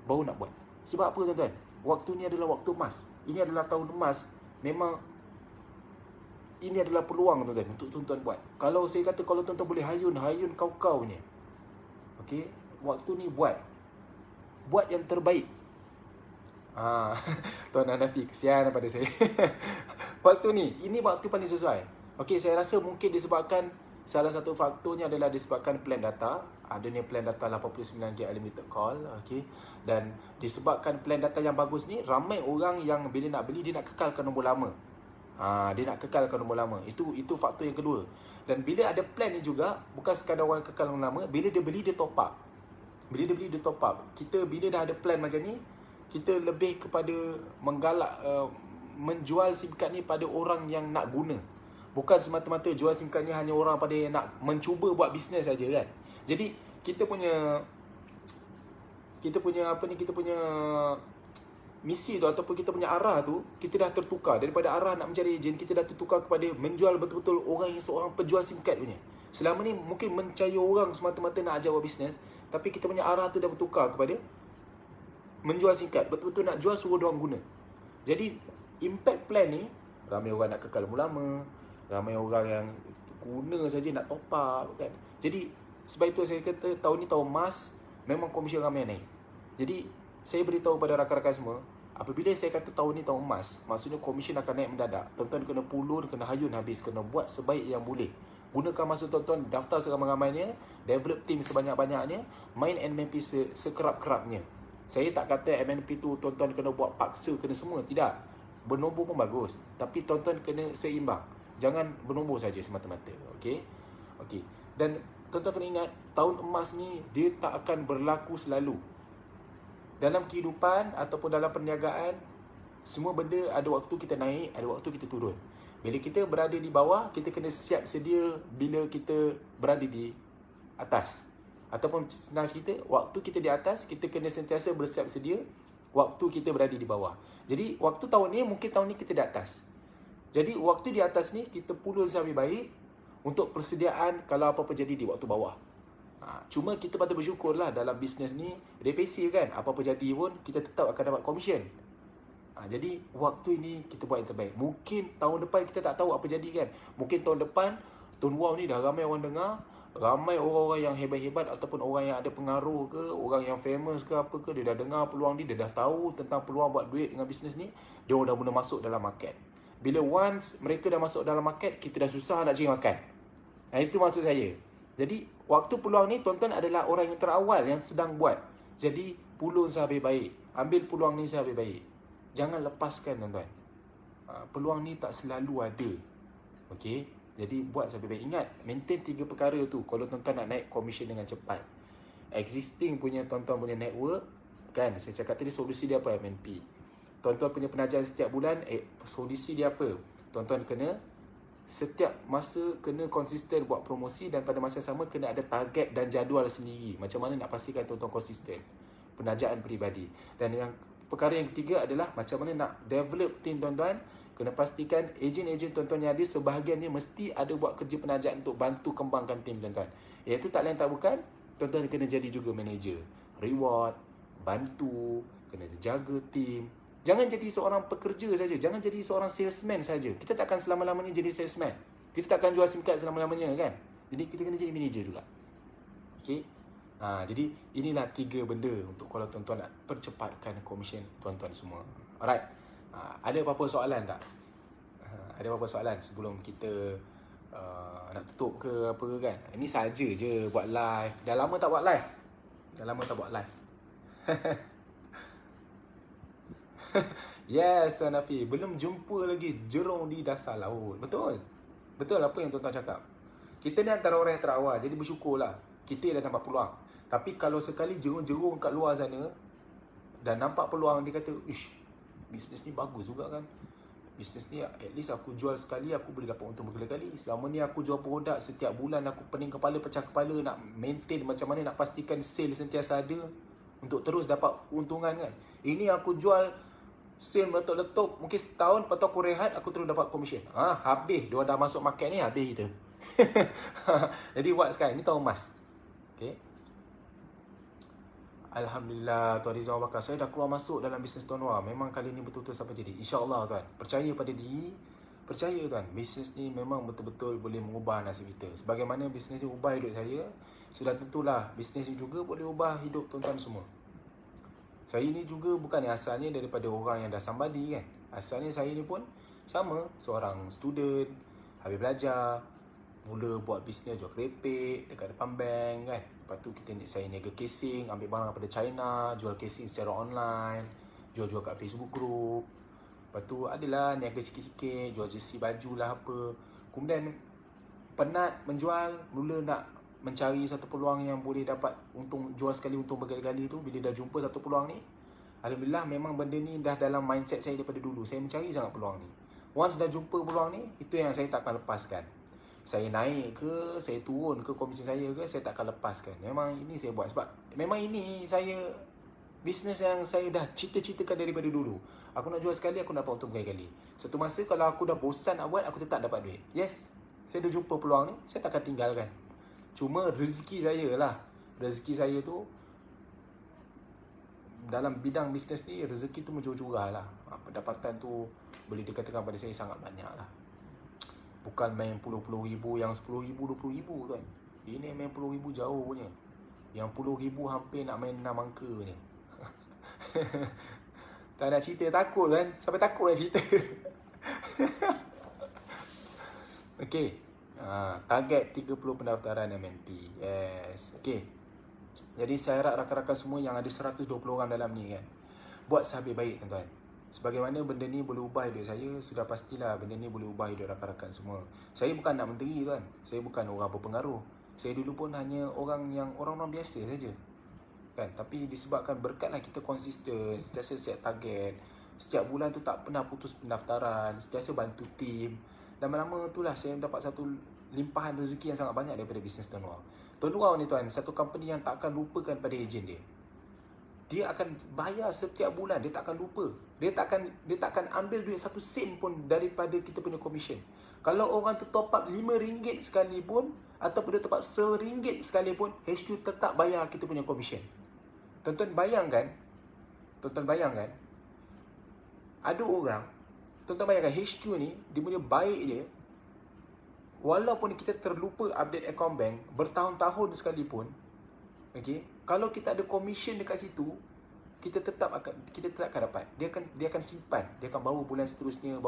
baru nak buat. Sebab apa tuan-tuan? Waktu ni adalah waktu emas. Ini adalah tahun emas. Memang ini adalah peluang tuan-tuan untuk tuan-tuan buat. Kalau saya kata, kalau tuan-tuan boleh hayun kau-kau punya. Okey, waktu ni buat yang terbaik. Tuan Hanafi, kesian pada saya. Waktu ni, ini waktu paling sesuai. Okey, saya rasa mungkin disebabkan salah satu faktornya adalah disebabkan plan data. Adanya plan data 89GB unlimited call. Okey, dan disebabkan plan data yang bagus ni, ramai orang yang bila nak beli dia nak kekalkan nombor lama. Dia nak kekalkan nombor lama. Itu faktor yang kedua. Dan bila ada plan ni juga, bukan sekadar orang kekal nombor lama, bila dia beli dia top up. Bila dia beli dia top up. Kita bila dah ada plan macam ni, kita lebih kepada menggalak menjual SIM card ni pada orang yang nak guna. Bukan semata-mata jual SIM card ni hanya orang pada yang nak mencuba buat bisnes saja kan. Jadi kita punya misi tu ataupun kita punya arah tu, kita dah tertukar. Daripada arah nak mencari ejen, kita dah tertukar kepada menjual betul-betul orang yang seorang penjual SIM card punya. Selama ni mungkin mencari orang semata-mata nak ajar buat bisnes, tapi kita punya arah tu dah bertukar kepada menjual SIM card. Betul-betul nak jual, suruh diorang guna. Jadi impact plan ni, ramai orang nak kekal lama, ramai orang yang guna saja nak top up kan. Jadi sebab itu saya kata tahun ni tahun emas, memang komisen ramai naik. Jadi saya beritahu pada rakan-rakan semua, apabila saya kata tahun ni tahun emas, maksudnya komisen akan naik mendadak. Tuan-tuan kena pulur, kena hayun habis, kena buat sebaik yang boleh. Gunakan masa tuan-tuan, daftar seramai-ramainya, develop team sebanyak-banyaknya, main MNP sekerap-kerapnya. Saya tak kata MNP tu tuan-tuan kena buat paksa, kena semua, tidak. Bernombor pun bagus, tapi tuan-tuan kena seimbang. Jangan bernombor saja semata-mata. Okey? Okey. Dan tuan-tuan kena ingat, tahun emas ni dia tak akan berlaku selalu. Dalam kehidupan ataupun dalam perniagaan, semua benda ada waktu kita naik, ada waktu kita turun. Bila kita berada di bawah, kita kena siap sedia bila kita berada di atas. Ataupun senang cerita, waktu kita di atas, kita kena sentiasa bersiap sedia waktu kita berada di bawah. Jadi, waktu tahun ni, mungkin tahun ni kita di atas. Jadi, waktu di atas ni, kita pulur lebih baik untuk persediaan kalau apa-apa jadi di waktu bawah. Cuma kita patut bersyukurlah dalam bisnes ni, repesif kan. Apa-apa jadi pun, kita tetap akan dapat komisen. Jadi, waktu ini kita buat yang terbaik. Mungkin tahun depan kita tak tahu apa jadi kan. Mungkin tahun depan, Tuan Wow ni dah ramai orang dengar, ramai orang-orang yang hebat-hebat ataupun orang yang ada pengaruh ke, orang yang famous ke apa ke, dia dah dengar peluang ni, dia dah tahu tentang peluang buat duit dengan bisnes ni, dia dah mula masuk dalam market. Bila once mereka dah masuk dalam market, kita dah susah nak cari makan. Itu maksud saya. Jadi, waktu peluang ni, tuan-tuan adalah orang yang terawal yang sedang buat. Jadi, pulur sehabis baik. Ambil peluang ni sehabis baik. Jangan lepaskan, tuan-tuan. Peluang ni tak selalu ada. Okey? Jadi, buat sehabis baik. Ingat, maintain 3 perkara tu kalau tuan-tuan nak naik komisen dengan cepat. Existing punya tuan-tuan punya network, kan? Saya cakap tadi solusi dia apa? MNP. Tuan-tuan punya penajaran setiap bulan, solusi dia apa? Tuan-tuan kena setiap masa kena konsisten buat promosi dan pada masa sama kena ada target dan jadual sendiri. Macam mana nak pastikan tuan-tuan konsisten. Penajaan peribadi. Dan yang perkara yang ketiga adalah macam mana nak develop team tuan-tuan. Kena pastikan ejen-ejen tuan-tuan yang ada sebahagian ni mesti ada buat kerja penajaan untuk bantu kembangkan team tuan-tuan. Iaitu tak lain tak bukan, tuan-tuan kena jadi juga manager. Reward, bantu, kena jaga team. Jangan jadi seorang pekerja saja. Jangan jadi seorang salesman saja. Kita takkan selama-lamanya jadi salesman. Kita takkan jual SIM card selama-lamanya kan. Jadi kita kena jadi manager juga. Okey. Jadi inilah 3 benda untuk kalau tuan-tuan nak percepatkan komisen tuan-tuan semua. Alright. Ada apa-apa soalan tak? Ada apa-apa soalan sebelum kita nak tutup ke apa ke kan? Ini saja je buat live. Dah lama tak buat live. Yes, Hanafi. Belum jumpa lagi jerung di dasar laut. Betul. Betul apa yang tuan-tuan cakap. Kita ni antara orang yang terawal. Jadi bersyukurlah. Kita dah nampak peluang. Tapi kalau sekali jerung-jerung kat luar sana dan nampak peluang, dia kata, ish, bisnes ni bagus juga kan. Bisnes ni at least aku jual sekali, aku boleh dapat untung berkali-kali. Selama ni aku jual produk setiap bulan, aku pening kepala, pecah kepala nak maintain macam mana nak pastikan sale sentiasa ada untuk terus dapat keuntungan kan. Ini aku jual sale meletup-letup, mungkin setahun, lepas tu aku rehat, aku terus dapat komisen. Habis, dia dah masuk market ni, habis kita. Jadi buat sekarang, ni tahun emas. Okay. Alhamdulillah, Tuan Rizal Bakar, saya dah keluar masuk dalam bisnes Tuan Wah. Memang kali ni betul-betul sampai jadi. InsyaAllah Tuan, percaya pada diri. Percaya Tuan, bisnes ni memang betul-betul boleh mengubah nasib kita. Sebagaimana bisnes ni ubah hidup saya, sudah tentulah bisnes ni juga boleh ubah hidup tuan-tuan semua. Saya ni juga bukan asalnya daripada orang yang dah somebody kan. Asalnya saya ni pun sama, seorang student, habis belajar, mula buat bisnes jual kerepek dekat depan bank kan. Lepas tu saya niaga casing, ambil barang daripada China, jual casing secara online, jual-jual kat Facebook group. Lepas tu adalah niaga sikit-sikit, jual jersey baju lah apa. Kemudian penat menjual, mula nak mencari satu peluang yang boleh dapat untung, jual sekali untung berkali-kali tu. Bila dah jumpa satu peluang ni, alhamdulillah memang benda ni dah dalam mindset saya daripada dulu. Saya mencari sangat peluang ni. Once dah jumpa peluang ni, itu yang saya tak akan lepaskan. Saya naik ke, saya turun ke komisen saya ke, saya tak akan lepaskan. Memang ini saya buat sebab memang ini saya bisnes yang saya dah cita-citakan daripada dulu. Aku nak jual sekali, aku dapat untung berkali-kali. Satu masa kalau aku dah bosan nak buat, aku tetap dapat duit. Yes, saya dah jumpa peluang ni, saya tak akan tinggalkan. Cuma rezeki saya lah. Rezeki saya tu dalam bidang bisnes ni, rezeki tu menjurah lah. Pendapatan tu boleh dikatakan pada saya sangat banyak lah. Bukan main puluh-puluh ribu, yang 10 ribu, 20 ribu kan. Ini main 10 ribu jauh punya. Yang 10 ribu hampir nak main 6 angka ni. Tak nak cerita, takut kan. Sampai takut nak cerita. Okay, target 30 pendaftaran MNP. Yes. Okay, jadi saya harap rakan-rakan semua yang ada 120 orang dalam ni kan, buat sehabis baik tuan-tuan. Sebagaimana benda ni boleh ubah hidup saya, sudah pastilah benda ni boleh ubah hidup rakan-rakan semua. Saya bukan nak menteri tuan. Saya bukan orang berpengaruh. Saya dulu pun hanya orang-orang biasa saja. Kan, tapi disebabkan berkatlah kita konsisten, sentiasa set target, setiap bulan tu tak pernah putus pendaftaran, sentiasa bantu tim. Lama-lama itulah saya dapat satu limpahan rezeki yang sangat banyak daripada bisnes Tuan Wow. Tuan Wow ni tuan, satu company yang tak akan lupakan pada ejen dia. Dia akan bayar setiap bulan, dia tak akan lupa. Dia tak akan ambil duit 1 sen pun daripada kita punya commission. Kalau orang tu top up RM5 sekalipun, ataupun dia top up RM1 sekalipun, HQ tetap bayar kita punya commission. Tuan-tuan bayangkan, ada orang, tuan-tuan bayangkan HQ ni, dia punya baik dia, walaupun kita terlupa update account bank bertahun-tahun sekalipun, okay, kalau kita ada commission dekat situ, kita tetap akan dapat. Dia akan simpan, dia akan bawa bulan seterusnya.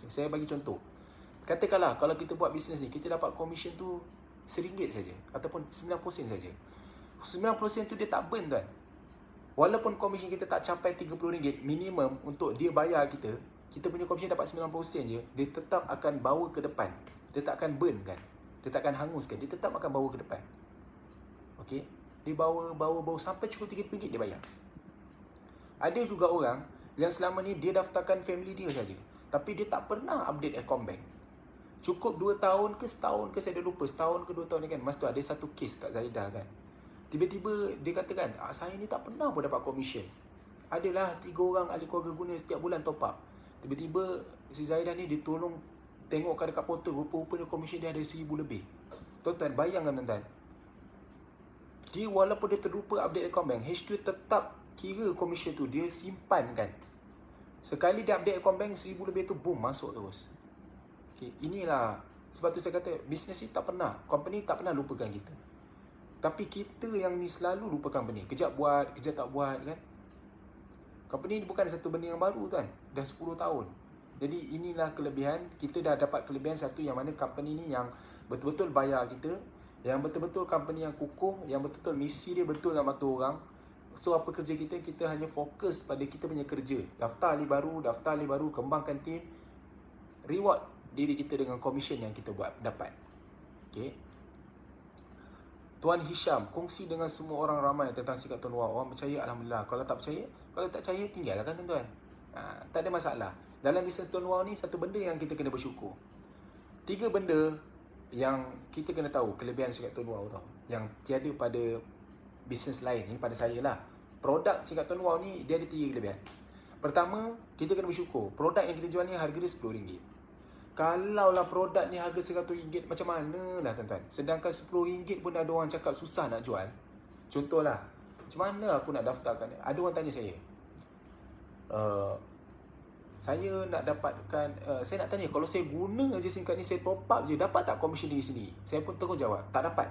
Saya bagi contoh. Katakanlah kalau kita buat bisnes ni, kita dapat commission tu RM1 saja ataupun 90 sen saja. 90 sen tu dia tak burn tuan. Walaupun commission kita tak capai RM30 minimum untuk dia bayar kita punya commission dapat 90 sen je, dia tetap akan bawa ke depan. Dia tak akan burn kan. Dia tak akan hanguskan, dia tetap akan bawa ke depan. Okey, dia bawa sampai cukup RM30 dia bayar. Ada juga orang yang selama ni dia daftarkan family dia saja, tapi dia tak pernah update account bank. Cukup 2 tahun ke setahun ke, saya dah lupa, setahun ke 2 tahun ni kan. Masa tu ada satu kes kat Zaidah kan. Tiba-tiba dia katakan, saya ni tak pernah pun dapat commission. Adalah 3 orang ahli keluarga guna setiap bulan top up. Tiba-tiba si Zaidah ni dia tolong tengokkan dekat portal, rupa-rupanya commission dia ada 1000 lebih. Tuan-tuan, bayangkan tuan-tuan. Dia walaupun dia terlupa update account bank, HQ tetap kira commission tu dia simpan kan. Sekali dia update account bank 1000 lebih tu, boom, masuk terus. Okay, inilah sebab tu saya kata bisnes ni tak pernah, company tak pernah lupakan kita. Tapi kita yang ni selalu lupakan benda ni. Kejap buat, kejap tak buat kan. Company ni bukan satu benda yang baru tuan. Dah 10 tahun. Jadi inilah kelebihan. Kita dah dapat kelebihan satu, yang mana company ni yang betul-betul bayar kita, yang betul-betul company yang kukuh, yang betul-betul misi dia betul dalam mata orang. So apa kerja kita? Kita hanya fokus pada kita punya kerja. Daftar ahli baru, kembangkan tim, reward diri kita dengan komisen yang kita buat dapat. Okay. Tuan Hisham, kongsi dengan semua orang ramai tentang sikap Tuan Wow. Orang percaya, alhamdulillah. Kalau tak percaya, tinggalkan tuan-tuan. Tak ada masalah. Dalam bisnes Tuan Wow ni, satu benda yang kita kena bersyukur. 3 benda yang kita kena tahu kelebihan sikap Tuan Wow tau, yang tiada pada bisnes lain ni, pada saya lah. Produk sikap Tuan Wow ni dia ada 3 kelebihan. Pertama, kita kena bersyukur. Produk yang kita jual ni harga dia RM10. Kalaulah produk ni harga RM100, macam mana lah tuan-tuan. Sedangkan RM10 pun ada orang cakap susah nak jual. Contohlah, macam mana aku nak daftarkan? Ada orang tanya saya, saya nak dapatkan, saya nak tanya, kalau saya guna je SIM card ni, saya top up je, dapat tak komisen dari sini? Saya pun terus jawab, tak dapat.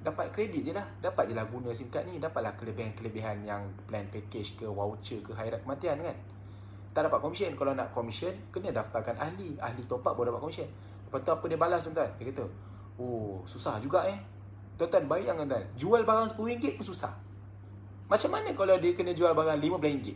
Dapat kredit je lah. Dapat je lah guna SIM card ni. Dapatlah kelebihan-kelebihan yang plan package ke, voucher ke, hairat kematian kan. Tak dapat komisen. Kalau nak komisen, kena daftarkan ahli top up baru dapat komisen. Lepas tu apa dia balas tuan-tuan? Dia kata, oh susah juga Tuan-tuan bayangkan tuan, jual barang RM10 pun susah. Macam mana kalau dia kena jual barang RM15?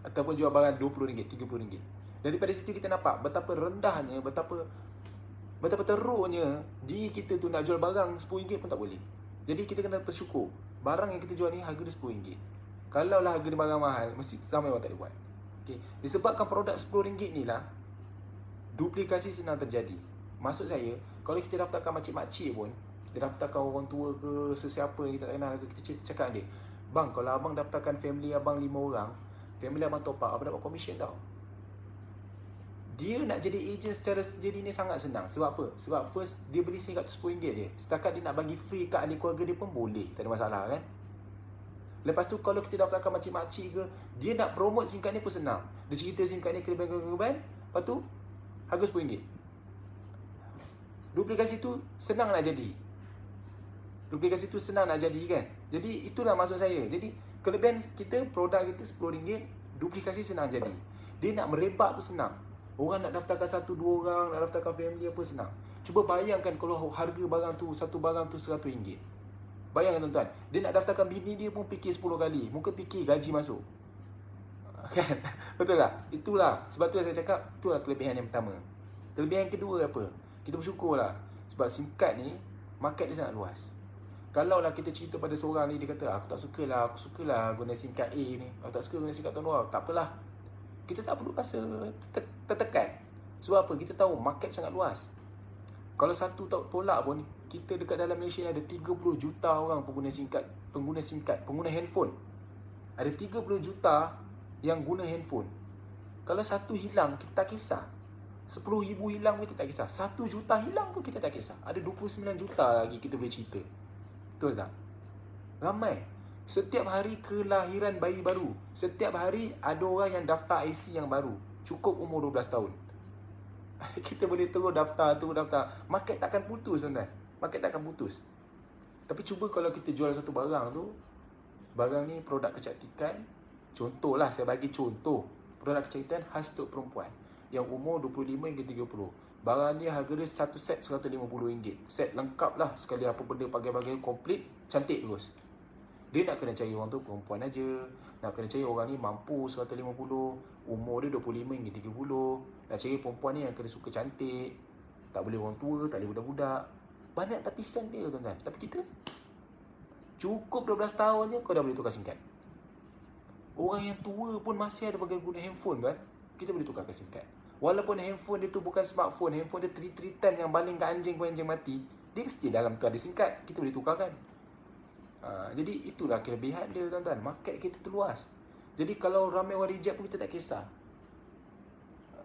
ataupun jual barang RM20, RM30. Daripada situ kita nampak betapa rendahnya, betapa teruknya diri kita tu nak jual barang RM10 pun tak boleh. Jadi kita kena bersyukur. Barang yang kita jual ni harga dia RM10. Kalau lah harga dia barang mahal, mesti ramai orang tak boleh buat. Okay. Disebabkan produk RM10 ni lah, duplikasi senang terjadi. Maksud saya, kalau kita daftarkan makcik-makcik pun, kita daftarkan orang tua ke sesiapa yang kita tak kenal, kita cakap dia, bang, kalau abang daftarkan family abang 5 orang, family abang top up, abang dapat commission tau. Dia nak jadi agent secara sendiri ni sangat senang. Sebab apa? Sebab first, dia beli SIM card RM10 dia. Setakat dia nak bagi free kat ahli keluarga dia pun boleh. Tak ada masalah kan? Lepas tu kalau kita daftarkan makcik-makcik ke, dia nak promote SIM card ni pun senang. Dia cerita SIM card ni kelebihan. Lepas tu, harga RM10. Duplikasi tu senang nak jadi. Duplikasi tu senang nak jadi kan? Jadi itulah maksud saya. Jadi kelebihan kita, produk kita RM10, duplikasi senang jadi. Dia nak merebak tu senang. Orang nak daftarkan 1-2 orang, nak daftarkan family apa senang. Cuba bayangkan kalau harga barang tu, satu barang tu RM100. Bayangkan tuan-tuan, dia nak daftarkan bini dia pun fikir 10 kali. Mungkin fikir gaji masuk. Kan? Betul tak? Itulah. Sebab tu saya cakap, itulah kelebihan yang pertama. Kelebihan yang kedua apa? Kita bersyukurlah. Sebab SIM card ni, market dia sangat luas. Kalau lah kita cerita pada seorang ni, dia kata, aku sukalah guna SIM card A ni. Aku tak suka guna SIM card tahun luar. Tak apalah. Kita tak perlu rasa tertekan. Sebab apa? Kita tahu market sangat luas. Kalau satu tolak pun, kita dekat dalam Malaysia ni ada 30 juta orang pengguna SIM card, pengguna handphone. Ada 30 juta yang guna handphone. Kalau satu hilang, kita tak kisah. 10,000 hilang pun kita tak kisah. 1 juta hilang pun kita tak kisah. Ada 29 juta lagi kita boleh cerita. Betul tak? Ramai. Setiap hari kelahiran bayi baru. Setiap hari ada orang yang daftar IC yang baru. Cukup umur 12 tahun. Kita boleh terus daftar. Market takkan putus tuan-tuan. Market takkan putus. Tapi cuba kalau kita jual satu barang tu, barang ni produk kecantikan. Contohlah, saya bagi contoh. Produk kecantikan khas untuk perempuan. Yang umur 25 hingga 30. Barang ni harga dia satu set RM150. Set lengkap lah. Sekali apa benda bagian-bagian komplit. Cantik terus. Dia nak kena cari orang tu perempuan aja. Nak kena cari orang ni mampu RM150. Umur dia 25 hingga 30. Nak cari perempuan ni yang kena suka cantik. Tak boleh orang tua, tak boleh budak-budak. Banyak tapisan dia tuan-tuan. Tapi kita cukup 12 tahun je kau dah boleh tukar SIM card. Orang yang tua pun masih ada bagai guna handphone kan. Kita boleh tukarkan SIM card. Walaupun handphone dia tu bukan smartphone, handphone dia 310 yang baling kat anjing pun anjing mati, dia mesti dalam tu ada SIM card. Kita boleh tukarkan. Jadi itulah kelebihan dia tuan-tuan. Market kita terluas. Jadi kalau ramai orang reject pun kita tak kisah.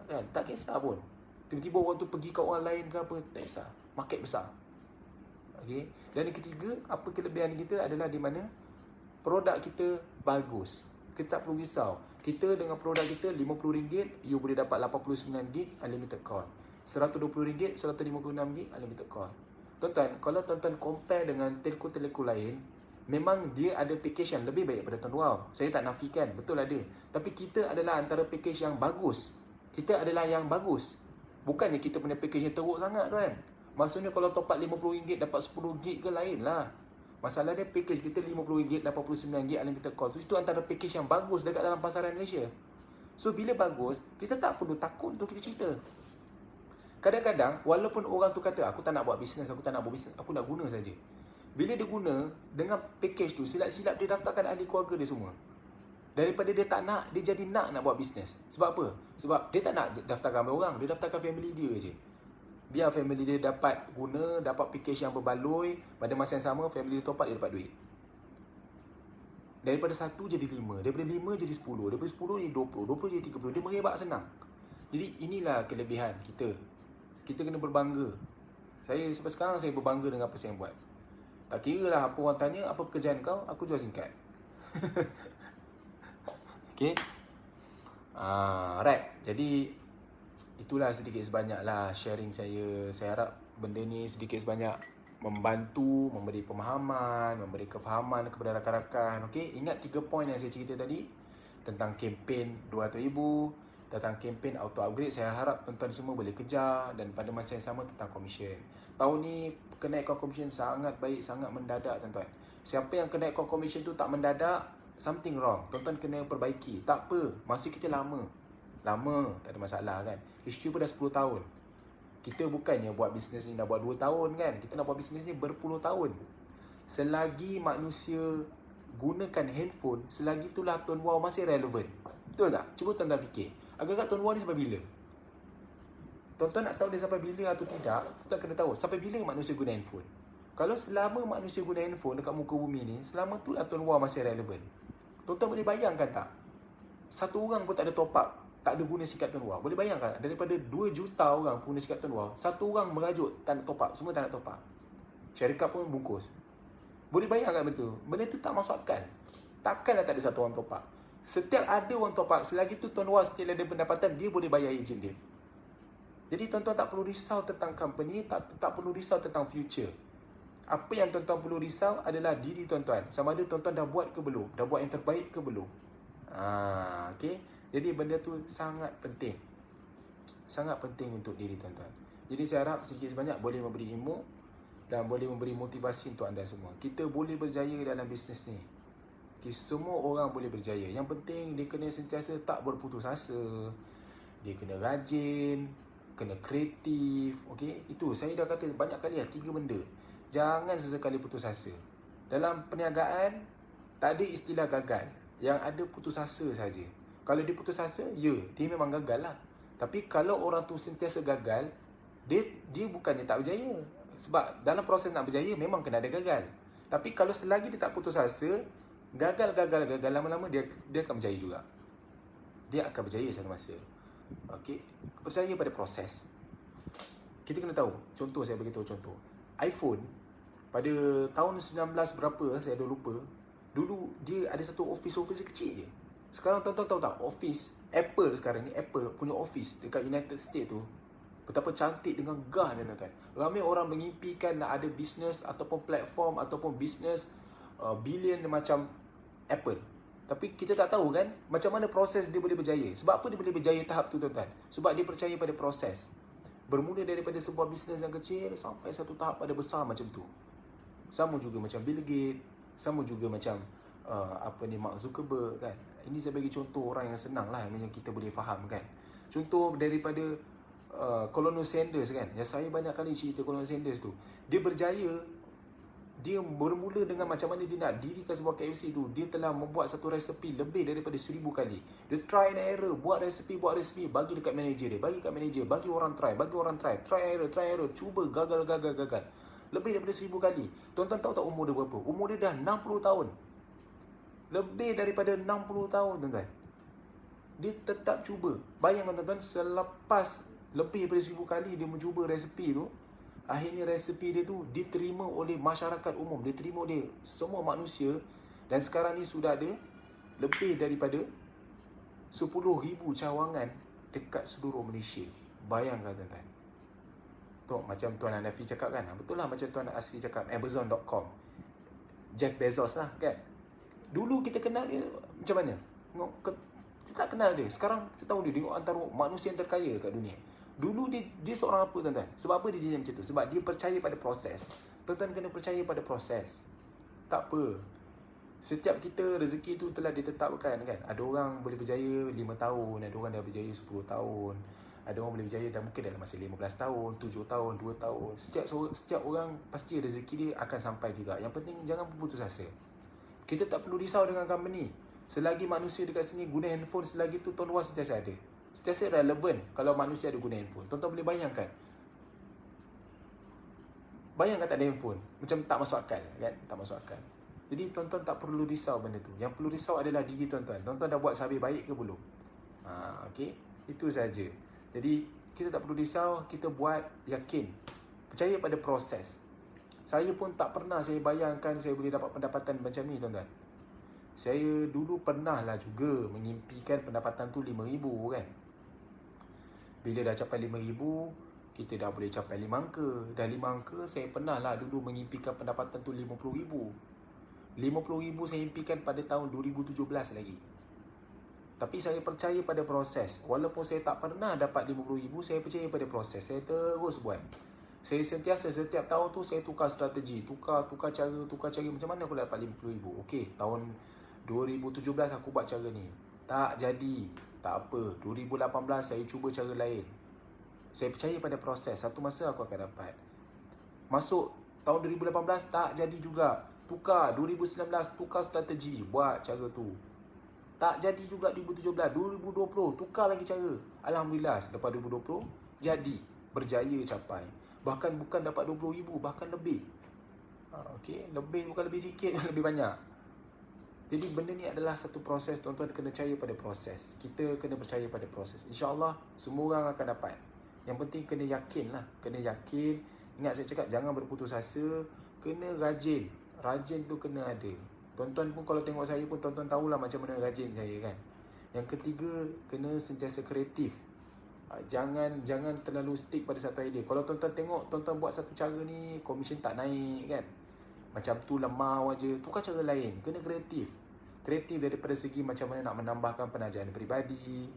Kan? Tak kisah pun. Tiba-tiba orang tu pergi kat orang lain ke apa, tak kisah. Market besar. Okay? Dan yang ketiga, apa kelebihan kita adalah di mana produk kita bagus. Kita tak perlu risau. Kita dengan produk kita RM50, you boleh dapat 89GB unlimited call. RM120, RM156 unlimited call. Tuan-tuan, kalau tuan-tuan compare dengan telco-telco lain, memang dia ada package yang lebih baik daripada tahun luar. Saya tak nafikan, betul ada. Tapi kita adalah antara package yang bagus. Kita adalah yang bagus. Bukannya kita punya package yang teruk sangat tuan. Maksudnya kalau top up RM50 dapat 10GB ke lain lah. Masalah dia package kita RM50, 89GB unlimited call. Itu antara package yang bagus dekat dalam pasaran Malaysia. So bila bagus, kita tak perlu takut untuk kita cerita. Kadang-kadang, walaupun orang tu kata, aku tak nak buat bisnes, aku nak guna saja. Bila dia guna, dengan package tu, silap-silap dia daftarkan ahli keluarga dia semua. Daripada dia tak nak, dia jadi nak buat bisnes. Sebab apa? Sebab dia tak nak daftarkan ramai orang, dia daftarkan family dia je. Biar family dia dapat guna, dapat package yang berbaloi, pada masa yang sama, family dia top up, dia dapat duit. Daripada 1 jadi 5, daripada 5 jadi 10, daripada 10 jadi 20, 20 jadi 30, dia merebak senang. Jadi inilah kelebihan kita. Kita kena berbangga. Sampai sekarang saya berbangga dengan apa saya buat. Tak kira lah apa orang tanya, apa pekerjaan kau, aku jual SIM card. Okay. Right. Jadi itulah sedikit sebanyak lah sharing saya. Saya harap benda ni sedikit sebanyak membantu, memberi pemahaman, memberi kefahaman kepada rakan-rakan. Okay. Ingat 3 poin yang saya cerita tadi. Tentang kempen 200,000, tentang kempen auto upgrade. Saya harap tuan-tuan semua boleh kejar. Dan pada masa yang sama tentang komisen. Tahun ni kenaikan komisen sangat baik, sangat mendadak tuan-tuan. Siapa yang kenaikan komisen tu tak mendadak, something wrong, tuan-tuan kena perbaiki. Tak apa, masa kita lama, tak ada masalah kan. HQ pun dah 10 tahun. Kita bukannya buat bisnes ni dah buat 2 tahun kan. Kita nak buat bisnes ni berpuluh tahun. Selagi manusia gunakan handphone, selagi itulah Tuan Wow masih relevan. Betul tak? Cuba tuan-tuan fikir. Agak-agak Tuan Wow ni sampai bila? Tuan-tuan nak tahu dia sampai bila atau tidak, tuan-tuan kena tahu sampai bila manusia guna handphone. Kalau selama manusia guna handphone dekat muka bumi ni, selama tu lah Tuan Wow masih relevan. Tuan-tuan boleh bayangkan tak? Satu orang pun tak ada top up, tak ada guna sikat Tuan Wow. Boleh bayangkan tak? Daripada 2 juta orang guna sikat Tuan Wow, satu orang merajuk tak nak top up, semua tak nak top up. Syarikat pun bungkus. Boleh bayangkan betul? Benda tu tak masuk akal. Takkanlah tak ada satu orang top up. Setiap ada orang top up, selagi tu Tuan Wow still ada pendapatan, dia boleh bayar ejen dia. Jadi tuan-tuan tak perlu risau tentang company, tak perlu risau tentang future. Apa yang tuan-tuan perlu risau adalah diri tuan-tuan. Sama ada tuan-tuan dah buat ke belum? Dah buat yang terbaik ke belum? Okay? Jadi benda tu sangat penting. Sangat penting untuk diri tuan-tuan. Jadi saya harap sedikit sebanyak boleh memberi ilmu dan boleh memberi motivasi untuk anda semua. Kita boleh berjaya dalam bisnes ni. Okay, semua orang boleh berjaya. Yang penting dia kena sentiasa tak berputus asa. Dia kena rajin, kena kreatif. Okay? Itu saya dah kata banyak kali lah, 3 benda. Jangan sesekali putus asa. Dalam perniagaan, tak ada istilah gagal. Yang ada putus asa saja. Kalau dia putus asa, ya, dia memang gagal lah. Tapi kalau orang tu sentiasa gagal, dia bukannya tak berjaya. Sebab dalam proses nak berjaya, memang kena ada gagal. Tapi kalau selagi dia tak putus asa, gagal, lama-lama dia akan berjaya juga. Dia akan berjaya satu masa. Okay? Percaya pada proses. Kita kena tahu. Contoh, saya beritahu contoh. iPhone, pada tahun 19 berapa, saya dah lupa. Dulu dia ada satu office kecil je. Sekarang tuan-tuan tahu tak, office Apple sekarang ni, Apple punya office dekat United States tu, betapa cantik dengan gah dia tuan-tuan. Ramai orang mengimpikan nak ada bisnes ataupun platform ataupun bisnes bilion macam Apple. Tapi kita tak tahu kan macam mana proses dia boleh berjaya. Sebab apa dia boleh berjaya tahap tu tuan-tuan? Sebab dia percaya pada proses. Bermula daripada sebuah bisnes yang kecil sampai satu tahap pada besar macam tu. Sama juga macam Bill Gates, sama juga macam Mark Zuckerberg kan. Ini saya bagi contoh orang yang senang lah, yang kita boleh faham kan. Contoh daripada Colonel Sanders kan, yang saya banyak kali cerita Colonel Sanders tu. Dia berjaya. Dia bermula dengan macam mana dia nak dirikan sebuah KFC tu. Dia telah membuat satu resepi lebih daripada 1000 kali. Dia try and error, buat resepi, bagi dekat manager dia, bagi kat manager, bagi orang try, try error, cuba, gagal. Lebih daripada 1000 kali. Tuan-tuan tahu tak umur dia berapa? Umur dia dah 60 tahun. Lebih daripada 60 tahun tuan-tuan. Dia tetap cuba. Bayangkan tuan-tuan, selepas lebih daripada 1000 kali dia mencuba resepi tu, akhirnya resepi dia tu diterima oleh masyarakat umum, diterima oleh semua manusia. Dan sekarang ni sudah ada lebih daripada 10,000 cawangan dekat seluruh Malaysia. Bayangkan tuan-tuan. Tu macam Tuan Hanafi cakap kan, betul lah macam Tuan Asri cakap, Amazon.com, Jeff Bezos lah kan. Dulu kita kenal dia macam mana? Kita tak kenal dia. Sekarang kita tahu dia antara manusia yang terkaya kat dunia. Dulu dia seorang apa tuan-tuan? Sebab apa dia jadi macam tu? Sebab dia percaya pada proses. Tuan-tuan kena percaya pada proses. Tak apa. Setiap kita rezeki tu telah ditetapkan kan. Ada orang boleh berjaya 5 tahun, ada orang dah berjaya 10 tahun. Ada orang boleh berjaya dah mungkin dalam masa 15 tahun, 7 tahun, 2 tahun. Setiap orang pasti rezeki dia akan sampai juga. Yang penting jangan berputus asa. Kita tak perlu risau dengan company. Selagi manusia dekat sini guna handphone, selagi tu Tuan Wah sentiasa ada. Sentiasa relevan kalau manusia ada guna handphone. Tuan-tuan boleh bayangkan. Bayangkan tak ada handphone. Macam tak masuk akal kan? Tak masuk akal. Jadi tuan-tuan tak perlu risau benda tu. Yang perlu risau adalah diri tuan-tuan. Tuan-tuan dah buat sehabis baik ke belum? Okay? Itu saja. Jadi kita tak perlu risau. Kita buat yakin. Percaya pada proses. Saya pun tak pernah saya bayangkan saya boleh dapat pendapatan macam ni tuan-tuan. Saya dulu pernah lah juga mengimpikan pendapatan tu 5,000 kan. Bila dah capai 5,000, kita dah boleh capai 5 angka. Dah 5 angka, saya pernah lah dulu mengimpikan pendapatan tu 50,000. 50,000 saya impikan pada tahun 2017 lagi. Tapi saya percaya pada proses. Walaupun saya tak pernah dapat 50,000, saya percaya pada proses. Saya terus buat. Saya sentiasa setiap tahun tu saya tukar strategi, tukar cara macam mana aku dapat 50,000. Okey, tahun 2017 aku buat cara ni, tak jadi. Tak apa, 2018 saya cuba cara lain. Saya percaya pada proses, satu masa aku akan dapat. Masuk tahun 2018 tak jadi juga, tukar 2019, tukar strategi, buat cara tu, tak jadi juga. 2017, 2020 tukar lagi cara. Alhamdulillah selepas 2020 jadi, berjaya capai. Bahkan bukan dapat 20,000, bahkan lebih. Okey, lebih, bukan lebih sikit, lebih banyak. Jadi benda ni adalah satu proses. Tuan-tuan kena percaya pada proses. Kita kena percaya pada proses. InsyaAllah semua orang akan dapat. Yang penting kena yakin lah. Kena yakin. Ingat saya cakap, jangan berputus asa. Kena rajin. Rajin tu kena ada. Tuan-tuan pun kalau tengok saya pun, tuan-tuan tahulah macam mana rajin saya kan. Yang ketiga, kena sentiasa kreatif. Jangan terlalu stick pada satu idea. Kalau tuan-tuan tengok, tuan-tuan buat satu cara ni, komisen tak naik kan, macam tu lemah aja, tukar cara lain. Kena kreatif. Kreatif daripada segi macam mana nak menambahkan penajaan peribadi.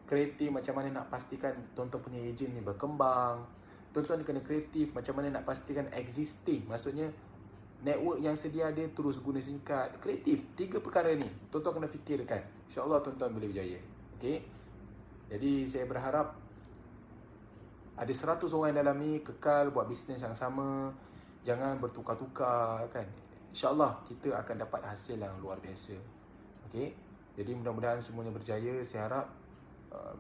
Kreatif macam mana nak pastikan tuan-tuan punya ejen ni berkembang. Tuan-tuan kena kreatif macam mana nak pastikan existing, maksudnya network yang sedia ada terus guna singkat. Kreatif. 3 perkara ni tuan-tuan kena fikirkan. InsyaAllah tuan-tuan boleh berjaya. Okay. Jadi saya berharap ada 100 orang dalam ni kekal buat bisnes yang sama. Jangan bertukar-tukar kan. InsyaAllah kita akan dapat hasil yang luar biasa. Okay. Jadi mudah-mudahan semuanya berjaya. Saya harap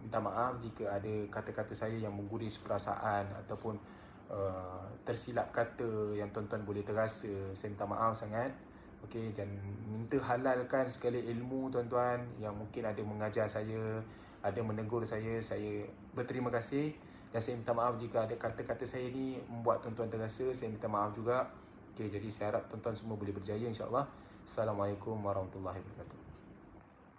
minta maaf jika ada kata-kata saya yang mengguris perasaan ataupun tersilap kata yang tuan-tuan boleh terasa. Saya minta maaf sangat. Okay. Dan minta halalkan segala ilmu tuan-tuan yang mungkin ada mengajar saya, ada menegur saya. Saya berterima kasih. Dan saya minta maaf jika ada kata-kata saya ni membuat tuan-tuan terasa. Saya minta maaf juga. Okay, jadi saya harap tuan-tuan semua boleh berjaya insyaAllah. Assalamualaikum warahmatullahi wabarakatuh.